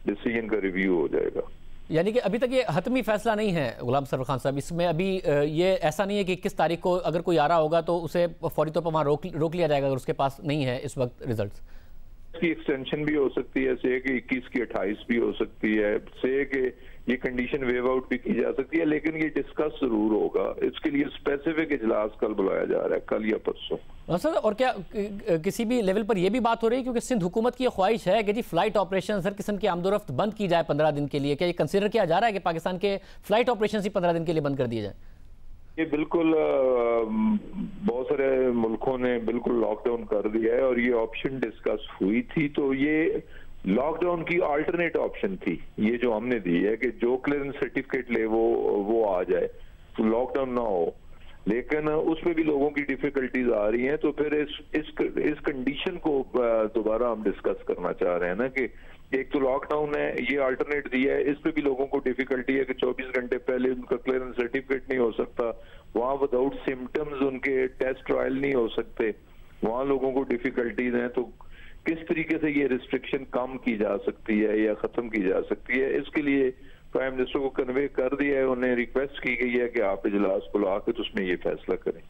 [SPEAKER 6] डिसीजन का रिव्यू हो जाएगा।
[SPEAKER 1] यानी कि अभी तक ये हतमी फैसला नहीं है गुलाम सरवर खान साहब, इसमें अभी ये ऐसा नहीं है कि 21 तारीख को अगर कोई आ रहा होगा तो उसे फौरी तौर पर वहाँ रोक लिया जाएगा अगर उसके पास नहीं है इस वक्त रिजल्ट?
[SPEAKER 6] की एक्सटेंशन भी हो सकती है, से कि 21 की 28 भी हो सकती है, से कि ये कंडीशन वेव आउट भी की जा सकती है, लेकिन ये डिस्कस जरूर होगा। इसके लिए स्पेसिफिक इजलास कल बुलाया जा रहा है, कल या परसों।
[SPEAKER 1] सर, और क्या किसी भी लेवल पर यह भी बात हो रही है, क्योंकि सिंध हुकूमत की ख्वाहिश है कि जी फ्लाइट ऑपरेशन हर किस्म की आमदोरफ्त बंद की जाए 15 दिन के लिए, क्या ये कंसिडर किया जा रहा है कि पाकिस्तान के फ्लाइट ऑपरेशन ही 15 दिन के लिए बंद कर दिए जाए?
[SPEAKER 6] ये बिल्कुल बहुत सारे मुल्कों ने बिल्कुल लॉकडाउन कर दिया है, और ये ऑप्शन डिस्कस हुई थी। तो ये लॉकडाउन की अल्टरनेट ऑप्शन थी, ये जो हमने दी है कि जो क्लियरेंस सर्टिफिकेट ले वो आ जाए, तो लॉकडाउन ना हो। लेकिन उसमें भी लोगों की डिफिकल्टीज आ रही हैं, तो फिर इस कंडीशन को दोबारा हम डिस्कस करना चाह रहे हैं ना, कि एक तो लॉकडाउन है, ये अल्टरनेट दिया है, इस पे भी लोगों को डिफिकल्टी है कि 24 घंटे पहले उनका क्लियरेंस सर्टिफिकेट नहीं हो सकता, वहाँ विदाउट सिम्टम्स उनके टेस्ट ट्रायल नहीं हो सकते, वहाँ लोगों को डिफिकल्टीज हैं। तो किस तरीके से ये रिस्ट्रिक्शन कम की जा सकती है या खत्म की जा सकती है, इसके लिए प्राइम मिनिस्टर को कन्वे कर दिया है, उन्हें रिक्वेस्ट की गई है कि आप इजलास बुला के तो उसमें ये फैसला करें।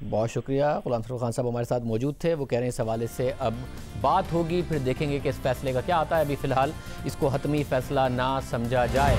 [SPEAKER 1] बहुत शुक्रिया। गुलाम सरवर खान साहब हमारे साथ मौजूद थे। वो कह रहे हैं इस हवाले से अब बात होगी, फिर देखेंगे कि इस फैसले का क्या आता है। अभी फिलहाल इसको हतमी फैसला ना समझा जाए।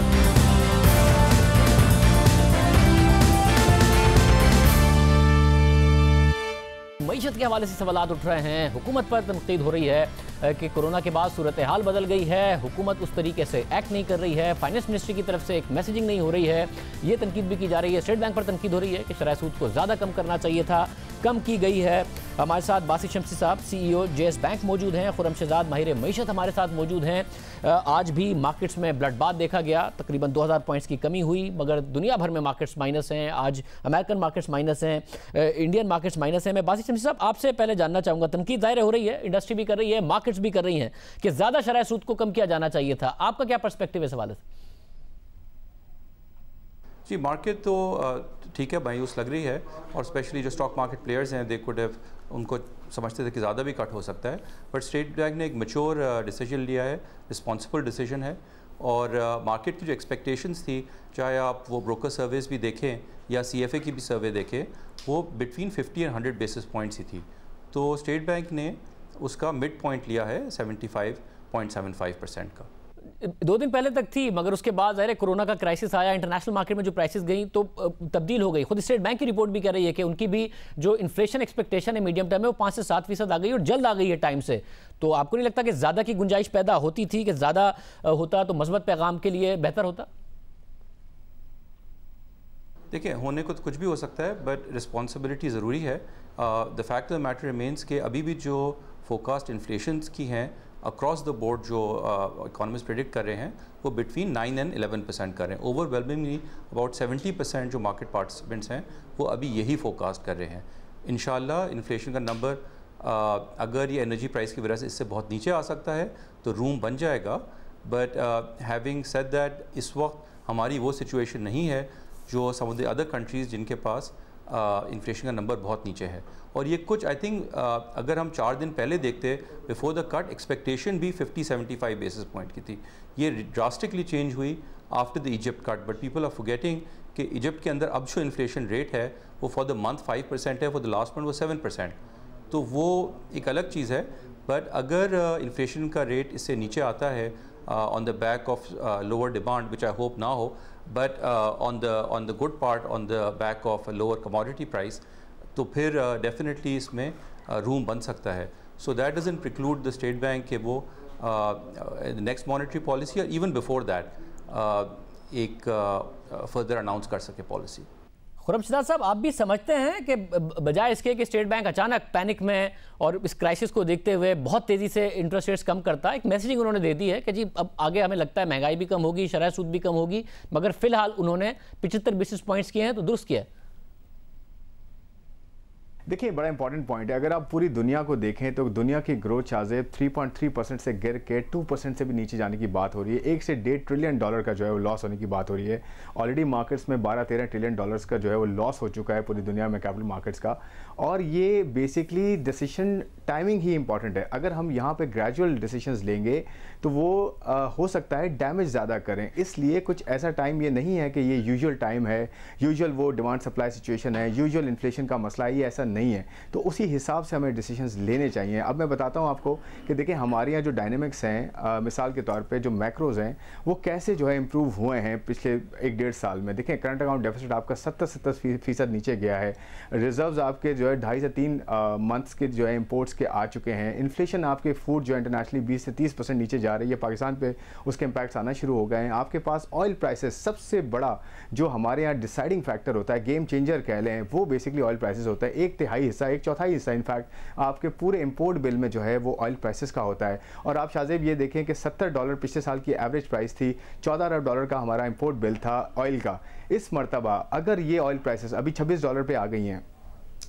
[SPEAKER 1] मईशत के हवाले से सवालात उठ रहे हैं। हुकूमत पर तनकीद हो रही है कि कोरोना के बाद सूरत हाल बदल गई है, हुकूमत उस तरीके से एक्ट नहीं कर रही है, फाइनेंस मिनिस्ट्री की तरफ से एक मैसेजिंग नहीं हो रही है, ये तनकीद भी की जा रही है। स्टेट बैंक पर तनकीद हो रही है कि शरह सूद को ज़्यादा कम करना चाहिए था, कम की गई है। हमारे साथ बासित शमसी साहब CEO JS बैंक मौजूद हैं, खुरम शहजाद माहिर मईशत हमारे साथ मौजूद हैं। आज भी मार्केट्स में ब्लड बाथ देखा गया, तकरीबन 2000 पॉइंट्स की कमी हुई, मगर दुनिया भर में मार्केट्स माइनस हैं। आज अमेरिकन मार्केट्स माइनस हैं, इंडियन मार्केट्स माइनस हैं। मैं बासित शमसी साहब आपसे पहले जानना चाहूँगा, तनकीद दायरे हो रही है, इंडस्ट्री भी कर रही है, मार्केट्स भी कर रही हैं कि ज़्यादा शरह सूद को कम किया जाना चाहिए था, आपका क्या पर्सपेक्टिव है इस हवाले से?
[SPEAKER 7] जी, मार्केट तो ठीक है, मायूस लग रही है, और स्पेशली जो स्टॉक मार्केट प्लेयर्स हैं दे कुड हैव, उनको समझते थे कि ज़्यादा भी कट हो सकता है, बट स्टेट बैंक ने एक मैच्योर डिसीजन लिया है, रिस्पॉन्सिबल डिसीजन है, और मार्केट की जो एक्सपेक्टेशंस थी, चाहे आप वो ब्रोकर सर्विस भी देखें या CFA की भी सर्वे देखें, वो बिटवीन 50 एंड 100 बेसिस पॉइंट्स ही थी। तो स्टेट बैंक ने उसका मिड पॉइंट लिया है 75.75% का।
[SPEAKER 1] 2 दिन पहले तक थी, मगर उसके बाद ज़ाहिर है कोरोना का क्राइसिस आया, इंटरनेशनल मार्केट में जो प्राइसेस गई तो तब्दील हो गई। खुद स्टेट बैंक की रिपोर्ट भी कह रही है कि उनकी भी जो इन्फ्लेशन एक्सपेक्टेशन है मीडियम टर्म में वो 5 से 7% आ गई और जल्द आ गई है टाइम से। तो आपको नहीं लगता कि ज़्यादा की गुंजाइश पैदा होती थी, कि ज़्यादा होता तो मस्बत पैगाम के लिए बेहतर होता?
[SPEAKER 7] देखिए, होने को तो कुछ भी हो सकता है, बट रिस्पॉन्सिबिलिटी ज़रूरी है। The fact of the matter remains के अभी भी जो फोकास्ट इन्फ्लेशन की हैं अक्रॉस द बोर्ड जो इकोनॉमिस्ट प्रेडिक्ट कर रहे हैं वो बिटवीन 9 एंड 11% कर रहे हैं। ओवरवेलमिंगली अबाउट 70% जो मार्केट पार्टिसिपेंट्स हैं वो अभी यही फोकास्ट कर रहे हैं। इंशाल्लाह इन्फ्लेशन का नंबर अगर ये एनर्जी प्राइस की वजह से इससे बहुत नीचे आ सकता है तो रूम बन जाएगा। बट हैविंग सेड दैट, इस वक्त हमारी वो सिचुएशन नहीं है जो सम ऑफ द अदर कंट्रीज़ जिनके पास इन्फ्लेशन का नंबर बहुत नीचे है। और ये कुछ आई थिंक अगर हम 4 दिन पहले देखते बिफोर द कट, एक्सपेक्टेशन भी 50-75 बेसिस पॉइंट की थी। ये ड्रास्टिकली चेंज हुई after the Egypt cut, but people are forgetting कि इजिप्ट के अंदर अब जो इन्फ्लेशन रेट है वो फॉर द मंथ 5% है, फॉर द लास्ट मंथ वो 7%। तो वो एक अलग चीज़ है। बट अगर इन्फ्लेशन का रेट इससे नीचे आता है on the back of lower demand, which I hope ना हो, but on the good part, on the back of a lower commodity price, तो फिर definitely इसमें room बन सकता है। So that doesn't preclude the state bank कि वो the next monetary policy or even before that एक further announce कर सके policy।
[SPEAKER 1] खुर्रम साहब, आप भी समझते हैं कि बजाय इसके कि स्टेट बैंक अचानक पैनिक में और इस क्राइसिस को देखते हुए बहुत तेज़ी से इंटरेस्ट रेट्स कम करता है, एक मैसेजिंग उन्होंने दे दी है कि जी अब आगे हमें लगता है महंगाई भी कम होगी, शरह सूद भी कम होगी, मगर फिलहाल उन्होंने 75 बेसिस पॉइंट्स किए हैं तो दुरुस्त किया है।
[SPEAKER 8] देखिए, बड़ा इंपॉर्टेंट पॉइंट है। अगर आप पूरी दुनिया को देखें तो दुनिया की ग्रोथ शाज़ेब 3.3% से गिर के 2% से भी नीचे जाने की बात हो रही है। 1 से 1.5 ट्रिलियन डॉलर का जो है वो लॉस होने की बात हो रही है। ऑलरेडी मार्केट्स में 12-13 ट्रिलियन डॉलर्स का जो है वो लॉस हो चुका है पूरी दुनिया में कैपिटल मार्केट्स का। और ये बेसिकली डिसीजन टाइमिंग ही इंपॉर्टेंट है। अगर हम यहाँ पे ग्रेजुअल डिसीजंस लेंगे तो वो हो सकता है डैमेज ज़्यादा करें। इसलिए कुछ ऐसा टाइम ये नहीं है कि ये यूजुअल टाइम है, यूजुअल वो डिमांड सप्लाई सिचुएशन है, यूजुअल इन्फ्लेशन का मसला है, ये ऐसा नहीं है। तो उसी हिसाब से हमें डिसीजंस लेने चाहिए। अब मैं बताता हूँ आपको कि देखिए, हमारे यहाँ जो डायनेमिक्स हैं, मिसाल के तौर पे जो मैक्रोज हैं वो कैसे जो है इम्प्रूव हुए हैं पिछले 1-1.5 साल में। देखें, करंट अकाउंट डेफिसिट आपका 70% नीचे गया है। रिजर्व्स आपके जो है 2.5 से 3 मंथ्स के जो है इम्पोर्ट्स के आ चुके हैं। इन्फ्लेशन आपके फूड जो है इंटरनेशनली 20 से 30% नीचे जा रही है। पाकिस्तान पे उसके इम्पैक्ट्स आना शुरू हो गए हैं। आपके पास ऑयल प्राइसेस, सबसे बड़ा जो हमारे यहाँ डिसाइडिंग फैक्टर होता है, गेम चेंजर कह लें, वो बेसिकली ऑयल प्राइसेस होता है। 1/3 हिस्सा, 1/4 हिस्सा इनफैक्ट आपके पूरे इंपोर्ट बिल में जो है वो ऑयल प्राइसेस का होता है। और आप शाज़ेब ये देखें कि $70 पिछले साल की एवरेज प्राइस थी, $14 अरब का हमारा इंपोर्ट बिल था ऑयल का। इस मरतबा अगर ये ऑयल प्राइसेस अभी $26 पे आ गई हैं,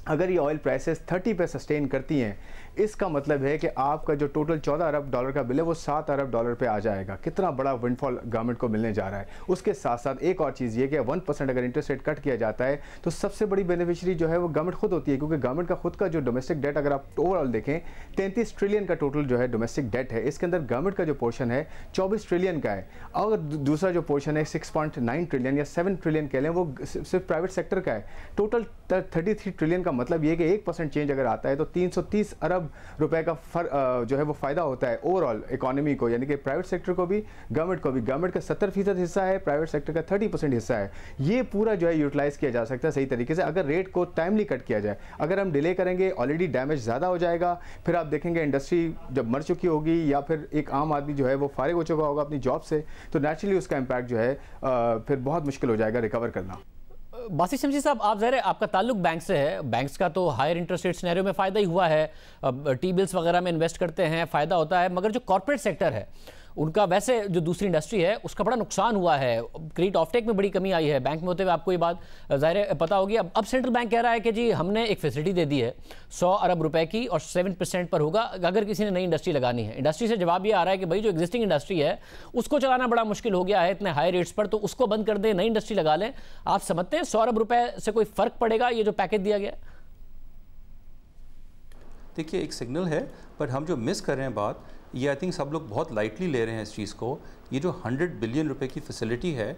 [SPEAKER 8] अगर ये ऑयल प्राइसेस 30 पे सस्टेन करती हैं, इसका मतलब है कि आपका जो टोटल $14 अरब का बिल है वो $7 अरब पे आ जाएगा। कितना बड़ा विंडफॉल गवर्नमेंट को मिलने जा रहा है। उसके साथ साथ एक और चीज़ ये कि 1% अगर इंटरेस्ट रेट कट किया जाता है तो सबसे बड़ी बेनिफिशियरी जो है वो गवर्नमेंट खुद होती है, क्योंकि गवर्नमेंट का खुद का जो डोमेस्टिक डेट अगर आप ओवरऑल देखें 33 ट्रिलियन का टोटल जो है डोमेस्टिक डेट है। इसके अंदर गवर्नमेंट का जो पोर्शन है 24 ट्रिलियन का है, और दूसरा जो पोर्शन है 6.9 ट्रिलियन या 7 ट्रिलियन कह लें वो सिर्फ प्राइवेट सेक्टर का है। टोटल 33 ट्रिलियन का मतलब ये कि 1% चेंज अगर आता है तो 330 अरब रुपए का जो है वो फायदा होता है ओवरऑल इकोनॉमी को, यानी कि प्राइवेट सेक्टर को भी, गवर्नमेंट को भी। गवर्नमेंट का 70% हिस्सा है, प्राइवेट सेक्टर का 30% हिस्सा है। ये पूरा जो है यूटिलाइज किया जा सकता है सही तरीके से अगर रेट को टाइमली कट किया जाए। अगर हम डिले करेंगे ऑलरेडी डैमेज ज़्यादा हो जाएगा। फिर आप देखेंगे इंडस्ट्री जब मर चुकी होगी या फिर एक आम आदमी जो है वो फारिग हो चुका होगा अपनी जॉब से, तो नेचुरली उसका इम्पैक्ट जो है फिर बहुत मुश्किल हो जाएगा रिकवर करना।
[SPEAKER 1] बासित शमशी साहब, आप ज़रा आपका ताल्लुक बैंक से है, बैंक्स का तो हायर इंटरेस्ट रेट सिनेरियो में फ़ायदा ही हुआ है, टी बिल्स वगैरह में इन्वेस्ट करते हैं, फ़ायदा होता है, मगर जो कॉर्पोरेट सेक्टर है उनका, वैसे जो दूसरी इंडस्ट्री है उसका बड़ा नुकसान हुआ है। क्रेडिट ऑफटेक में बड़ी कमी आई है। बैंक में होते हुए आपको ये बात ज़ाहिर पता होगी। अब सेंट्रल बैंक कह रहा है कि जी हमने एक फैसिलिटी दे दी है 100 अरब रुपए की और 7% पर होगा अगर किसी ने नई इंडस्ट्री लगानी है। इंडस्ट्री से जवाब ये आ रहा है कि भाई जो एग्जिस्टिंग इंडस्ट्री है उसको चलाना बड़ा मुश्किल हो गया है इतने हाई रेट्स पर, तो उसको बंद कर दें, नई इंडस्ट्री लगा लें। आप समझते हैं 100 अरब रुपए से कोई फ़र्क पड़ेगा ये जो पैकेज दिया गया?
[SPEAKER 7] देखिए, एक सिग्नल है, पर हम जो मिस कर रहे हैं बात ये आई थिंक सब लोग बहुत लाइटली ले रहे हैं इस चीज़ को। ये जो 100 बिलियन रुपए की फैसिलिटी है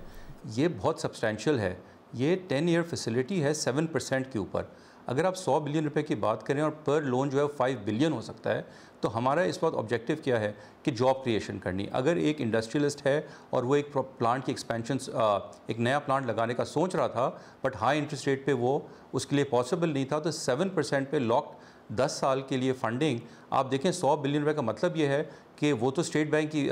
[SPEAKER 7] ये बहुत सब्सटैंशियल है। ये 10 ईयर फैसिलिटी है 7% के ऊपर। अगर आप 100 बिलियन रुपए की बात करें और पर लोन जो है 5 बिलियन हो सकता है, तो हमारा इस वक्त ऑब्जेक्टिव क्या है कि जॉब क्रिएशन करनी। अगर एक इंडस्ट्रियलिस्ट है और वो एक प्लांट की एक्सपेंशन, एक नया प्लांट लगाने का सोच रहा था बट हाई इंटरेस्ट रेट पे वो उसके लिए पॉसिबल नहीं था, तो 7% पे लॉक्ड 10 साल के लिए फंडिंग। आप देखें 100 बिलियन रुपए का मतलब ये है कि वो तो स्टेट बैंक की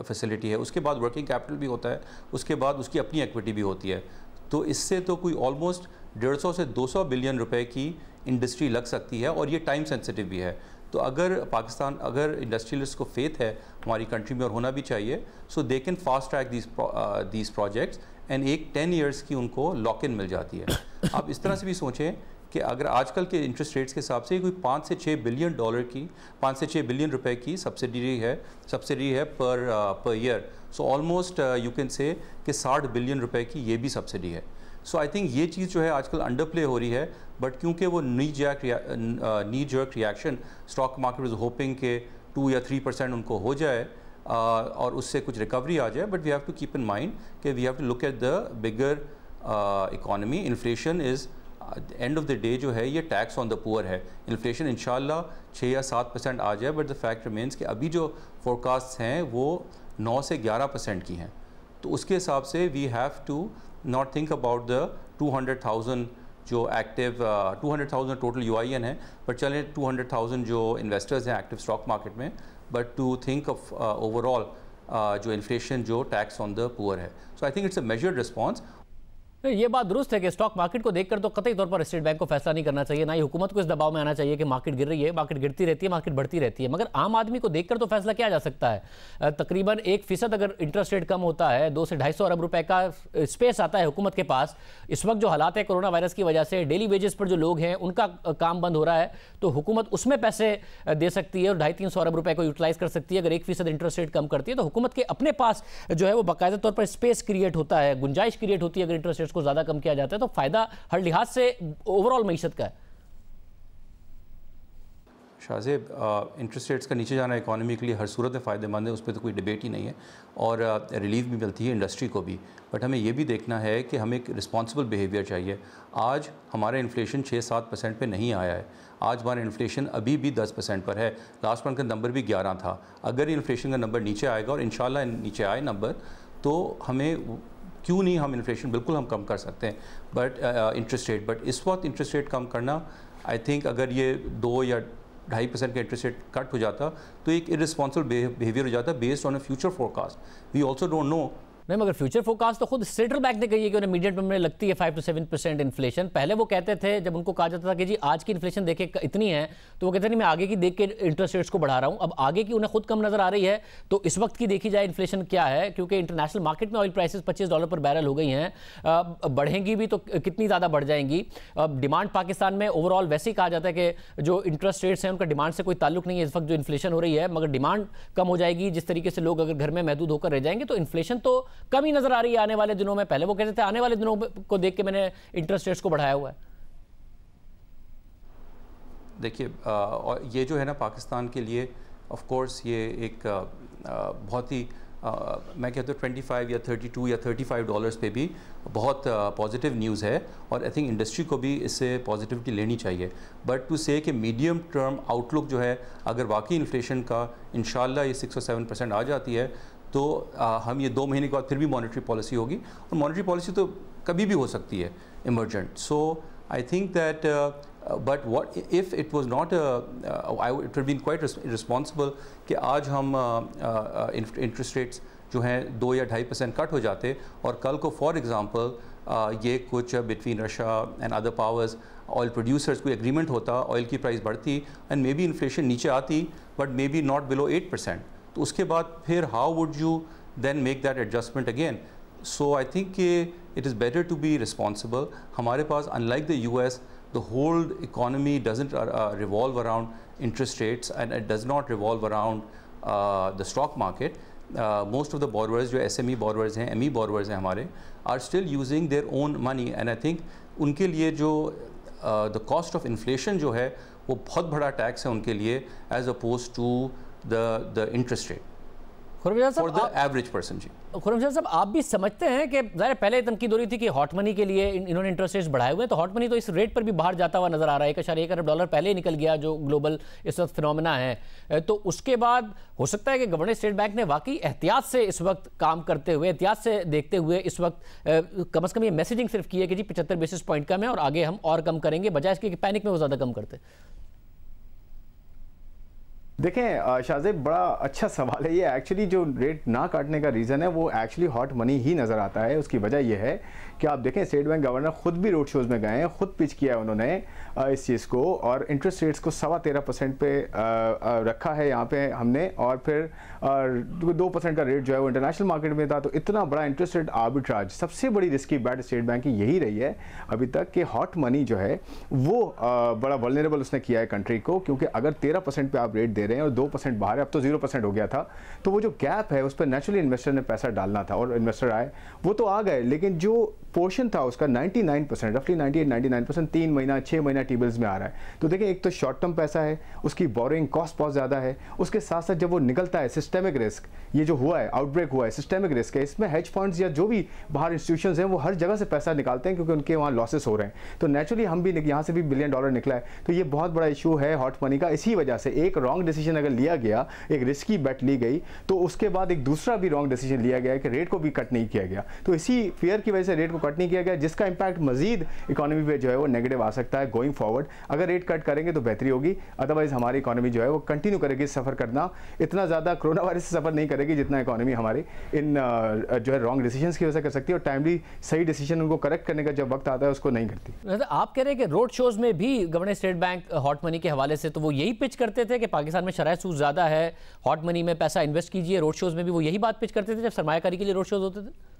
[SPEAKER 7] फैसिलिटी है, उसके बाद वर्किंग कैपिटल भी होता है, उसके बाद उसकी अपनी इक्विटी भी होती है। तो इससे तो कोई ऑलमोस्ट 150 से 200 बिलियन रुपए की इंडस्ट्री लग सकती है और ये टाइम सेंसिटिव भी है। तो अगर इंडस्ट्रियलिस्ट को फेथ है हमारी कंट्री में और होना भी चाहिए, so they can fast track these projects and एक 10 ईयर्स की उनको लॉक इन मिल जाती है। आप इस तरह से भी सोचें कि अगर आजकल के इंटरेस्ट रेट्स के हिसाब से कोई 5 से 6 बिलियन डॉलर की 5 से 6 बिलियन रुपए की सब्सिडी है per year. So almost you can say कि 60 बिलियन रुपए की ये भी सब्सिडी है। सो आई थिंक ये चीज़ जो है आजकल अंडर प्ले हो रही है, बट क्योंकि वो नी jerk reaction stock market is hopping के 2 या 3% उनको हो जाए और उससे कुछ रिकवरी आ जाए, but we have to keep in mind कि we have to look at the bigger economy. Inflation is end of the day जो है ये टैक्स ऑन द पुअर है। इन्फ्लेशन इंशाल्लाह 6 या 7% आ जाए, बट द फैक्ट रिमेंस कि अभी जो फोरकास्ट हैं वो 9 से 11% की हैं। तो उसके हिसाब से we have to not think about the 200,000 जो एक्टिव 200,000 टोटल UIN है, पर चलें 200,000 जो इन्वेस्टर्स हैं एक्टिव स्टॉक मार्केट में, but to think of overall जो इन्फ्लेशन जो टैक्स ऑन द पुअर है। So I think it's a measured response.
[SPEAKER 1] ये बात दुरुस्त है कि स्टॉक मार्केट को देखकर तो कतई तौर पर स्टेट बैंक को फैसला नहीं करना चाहिए, ना ही हुकूमत को इस दबाव में आना चाहिए कि मार्केट गिर रही है, मार्केट गिरती रहती है, मार्केट बढ़ती रहती है। मगर आम आदमी को देखकर तो फैसला किया जा सकता है। तकरीबन 1% अगर इंटरेस्ट रेट कम होता है, 200 से 250 अरब रुपए का स्पेस आता है हुकूमत के पास। इस वक्त जो हालात है कोरोना वायरस की वजह से डेली वेजेस पर जो लोग हैं उनका काम बंद हो रहा है, तो हुकूमत उसमें पैसे दे सकती है और 250-300 अरब रुपए को यूटिलाइज कर सकती है। अगर 1% इंटरेस्ट रेट कम करती है तो हुकूमत के अपने पास जो है वो बाकायदा तौर पर स्पेस क्रिएट होता है, गुंजाइश क्रिएट होती है। अगर इंटरेस्ट रेट को ज्यादा कम किया जाता है तो फायदा हर लिहाज से ओवरऑल मईशत का है।
[SPEAKER 7] शाहजेब, इंटरेस्ट रेट्स का नीचे जाना इकोनॉमी के लिए हर सूरत में फ़ायदेमंद है, उस पर तो कोई डिबेट ही नहीं है, और रिलीफ भी मिलती है इंडस्ट्री को भी। बट हमें ये भी देखना है कि हमें एक रिस्पॉन्सिबल बिहेवियर चाहिए। आज हमारा इन्फ्लेशन 6-7% पे नहीं आया है। आज हमारा इन्फ्लेशन अभी भी 10% पर है। लास्ट मंथ का नंबर भी 11 था। अगर इन्फ्लेशन का नंबर नीचे आएगा, और इंशाल्लाह नीचे आए नंबर, तो हमें क्यों नहीं, हम इन्फ्लेशन बिल्कुल हम कम कर सकते हैं, बट इंटरेस्ट रेट, बट इस वक्त इंटरेस्ट रेट कम करना, आई थिंक अगर ये 2 या 2.5% का इंटरेस्ट रेट कट हो जाता तो एक इररिस्पॉन्सिबल बिहेवियर हो जाता based on a future forecast. We also don't know.
[SPEAKER 1] नहीं, मगर फ्यूचर फोरकास्ट तो खुद सेंट्रल बैंक ने कही है कि उन्हें मीडियम टर्म में लगती है 5 से 7% इन्फ्लेशन। पहले वो कहते थे, जब उनको कहा जाता था कि जी आज की इन्फ्लेशन देखे इतनी है, तो वो कहते नहीं मैं आगे की देख के इंटरेस्ट रेट्स को बढ़ा रहा हूं। अब आगे की उन्हें खुद कम नजर आ रही है, तो इस वक्त की देखी जाए इन्फ्लेशन क्या है, क्योंकि इंटरनेशनल मार्केट में ऑयल प्राइसेस $25 पर बैरल हो गई हैं। बढ़ेंगी भी तो कितनी ज़्यादा बढ़ जाएंगी। डिमांड पाकिस्तान में ओवरऑल वैसे ही कहा जाता है कि जो इंटरेस्ट रेट्स हैं उनका डिमांड से कोई ताल्लुक नहीं है इस वक्त जो इन्फ्लेशन हो रही है, मगर डिमांड कम हो जाएगी। जिस तरीके से लोग अगर घर में महदूद होकर रह जाएंगे तो इन्फ्लेशन तो कम ही नजर आ रही है आने वाले दिनों में। पहले वो कहते थे आने वाले दिनों को देख के मैंने इंटरेस्ट रेट्स को बढ़ाया हुआ है।
[SPEAKER 7] देखिए, ये जो है ना पाकिस्तान के लिए ऑफ कोर्स ये एक बहुत ही मैं कहता हूँ 25 या 32 या $35 पे भी बहुत पॉजिटिव न्यूज़ है, और आई थिंक इंडस्ट्री को भी इससे पॉजिटिविटी लेनी चाहिए। बट टू से कि मीडियम टर्म आउटलुक जो है, अगर वाकई इन्फ्लेशन का इंशाल्लाह ये 6 और 7% आ जाती है, तो हम ये 2 महीने के बाद फिर भी मॉनेटरी पॉलिसी होगी, और मॉनेटरी पॉलिसी तो कभी भी हो सकती है emergent. So I think that but what if it was not it would been quite responsible कि आज हम इंटरेस्ट रेट्स जो हैं 2 या 2.5% कट हो जाते, और कल को फॉर एग्जांपल ये कुछ between Russia and other powers oil producers कोई एग्रीमेंट होता, ऑयल की प्राइस बढ़ती एंड मे बी इन्फ्लेशन नीचे आती but may be not below 8%, तो उसके बाद फिर how would you then make that adjustment again. So I think it is better to be responsible. हमारे पास unlike the US the whole economy doesn't revolve around interest rates, and it does not revolve around the stock market. Most of the borrowers जो SME borrowers हैं, ME borrowers हैं हमारे, are still using their own money, and I think उनके लिए जो the cost of inflation जो है वो बहुत बड़ा टैक्स है उनके लिए, as opposed to the interest rate
[SPEAKER 1] Khurram
[SPEAKER 7] for the average person जी।
[SPEAKER 1] खुरम साहब, आप भी समझते हैं कि ज़ाहिर पहले तनकीद हो रही थी कि हॉट मनी के लिए इन्होंने इंटरेस्ट रेट्स बढ़ाए हुए हैं, तो हॉट मनी तो इस रेट पर भी बाहर जाता हुआ नजर आ रहा है। 1.1 अरब डॉलर पहले ही निकल गया, जो ग्लोबल इस वक्त फिनोमेना है। तो उसके बाद हो सकता है कि गवर्नर स्टेट बैंक ने वाकई एहतियात से इस वक्त काम करते हुए, एहतियात से देखते हुए इस वक्त कम से कम ये मैसेजिंग सिर्फ की है कि जी 75 बेसिस पॉइंट कम है और आगे हम और कम करेंगे, बजाय इसके कि पैनिक में वो ज़्यादा कम करते।
[SPEAKER 8] देखें शाहजेब, बड़ा अच्छा सवाल है ये। एक्चुअली जो रेट ना काटने का रीज़न है वो एक्चुअली हॉट मनी ही नज़र आता है। उसकी वजह यह है कि आप देखें स्टेट बैंक गवर्नर खुद भी रोड शोज़ में गए हैं, खुद पिच किया है उन्होंने इस चीज़ को, और इंटरेस्ट रेट्स को 13.25% पे रखा है यहाँ पे हमने, और फिर 2% का रेट जो है वो इंटरनेशनल मार्केट में था। तो इतना बड़ा इंटरेस्ट रेट आर्बिट्राज, सबसे बड़ी रिस्की बैट स्टेट बैंक की यही रही है अभी तक कि हॉट मनी जो है वो बड़ा वल्नरेबल उसने किया है कंट्री को, क्योंकि अगर 13% पे आप रेट दे रहे हैं और 2% बाहर है, अब तो 0% हो गया था, तो वो जो गैप है उस पर नेचुरली इन्वेस्टर ने पैसा डालना था, और इन्वेस्टर आए, वो तो आ गए, लेकिन जो पोर्शन था उसका 99%, रफली 98-99% 3 महीना 6 महीना टी-बिल्स में आ रहा है। तो देखिए, एक तो शॉर्ट टर्म पैसा है, उसकी बोरिंग कॉस्ट बहुत ज़्यादा है, उसके साथ साथ जब वो निकलता है सिस्टेमिक रिस्क, ये जो हुआ है आउटब्रेक हुआ है सिस्टेमिक रिस्क है, इसमें हेज फंड्स या जो भी बाहर इंस्टीट्यूशंस हैं वो हर जगह से पैसा निकालते हैं क्योंकि उनके वहाँ लॉसेस हो रहे हैं। तो नेचुरली हम भी यहाँ से भी $1 बिलियन निकला है। तो ये बहुत बड़ा इशू है हॉट मनी का। इसी वजह से एक रॉन्ग डिसीजन अगर लिया गया, एक रिस्की बेट ली गई, तो उसके बाद एक दूसरा भी रॉन्ग डिसीजन लिया गया कि रेट को भी कट नहीं किया गया। तो इसी फियर की वजह से रेट को कट नहीं किया गया, जिसका इंपैक्ट मजीद इकोनॉमी पे जो है वो नेगेटिव आ सकता है गोइंग फॉरवर्ड। अगर रेट कट करेंगे तो बेहतरी होगी, अदरवाइज हमारी इकोनॉमी जो है वो कंटिन्यू करेगी सफ़र करना, इतना ज़्यादा कोरोना वायरस से सफ़र नहीं करेगी जितना इकोनॉमी हमारी इन जो है रॉन्ग डिसीजंस की वजह से कर सकती है, और टाइमली सही डिसीजन उनको करेक्ट करने का जब वक्त आता है उसको नहीं करती।
[SPEAKER 1] आप कह रहे हैं कि रोड शोज में भी governor state bank hot money के हवाले से तो वो यही पिच करते थे कि पाकिस्तान में शराय सूद ज़्यादा है, हॉट मनी में पैसा इन्वेस्ट कीजिए। रोड शोज में भी वो यही बात पिच करते थे जब सरमायाकारी के लिए रोड शोज होते थे?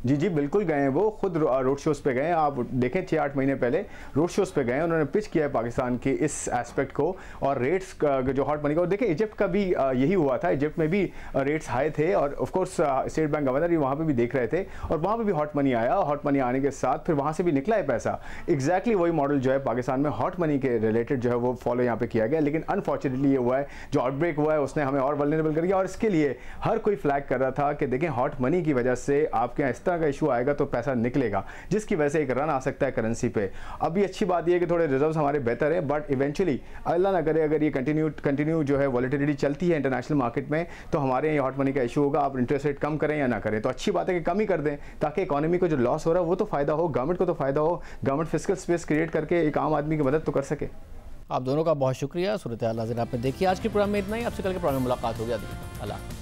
[SPEAKER 8] जी जी बिल्कुल गए हैं, वो खुद रोड शोज़ पे गए। आप देखें 6-8 महीने पहले रोड शोज़ पे गए, उन्होंने पिच किया है पाकिस्तान के इस एस्पेक्ट को और रेट्स का जो हॉट मनी का। और देखें इजिप्ट का भी यही हुआ था, इजिप्ट में भी रेट्स हाई थे और of course state bank governor भी वहाँ पे भी देख रहे थे और वहाँ पे भी हॉट मनी आया। हॉट मनी आने के साथ फिर वहाँ से भी निकला है पैसा। एग्जैक्टली वही मॉडल जो है पाकिस्तान में हॉट मनी के रिलेटेड जो है वो फॉलो यहाँ पे किया गया, लेकिन अनफॉर्चुनेटली ये हुआ है जो आउटब्रेक हुआ है उसने हमें और वल्नरेबल कर दिया। और इसके लिए हर कोई फ्लैग कर रहा था कि देखें हॉट मनी की वजह से आपके यहाँ इस तरह का इशू आएगा तो पैसा निकलेगा, जिसकी वजह से एक रन आ सकता है करेंसी पे। अभी अच्छी बात यह है कि थोड़े रिजर्व्स हमारे बेहतर है, बट इवेंचुअली अल्लाह ना करे अगर ये कंटिन्यू जो है वॉलेटिलिटी चलती है इंटरनेशनल मार्केट में तो हमारे यहाँ हॉट मनी का इशू होगा। आप इंटरेस्ट रेट कम करें या ना करें, तो अच्छी बात है कि कम ही कर दें ताकि इकोनॉमी को जो लॉस हो रहा है वो तो फायदा हो, गवर्नमेंट को तो फायदा हो, गवर्नमेंट फिस्कल स्पेस क्रिएट करके एक आम आदमी की मदद तो कर सके।
[SPEAKER 1] आप दोनों का बहुत शुक्रिया। सूरत हाल आपने देखी। आज के प्रोग्राम में इतना ही, आपसे कल के प्रोग्राम में मुलाकात हो गया। अल्लाह।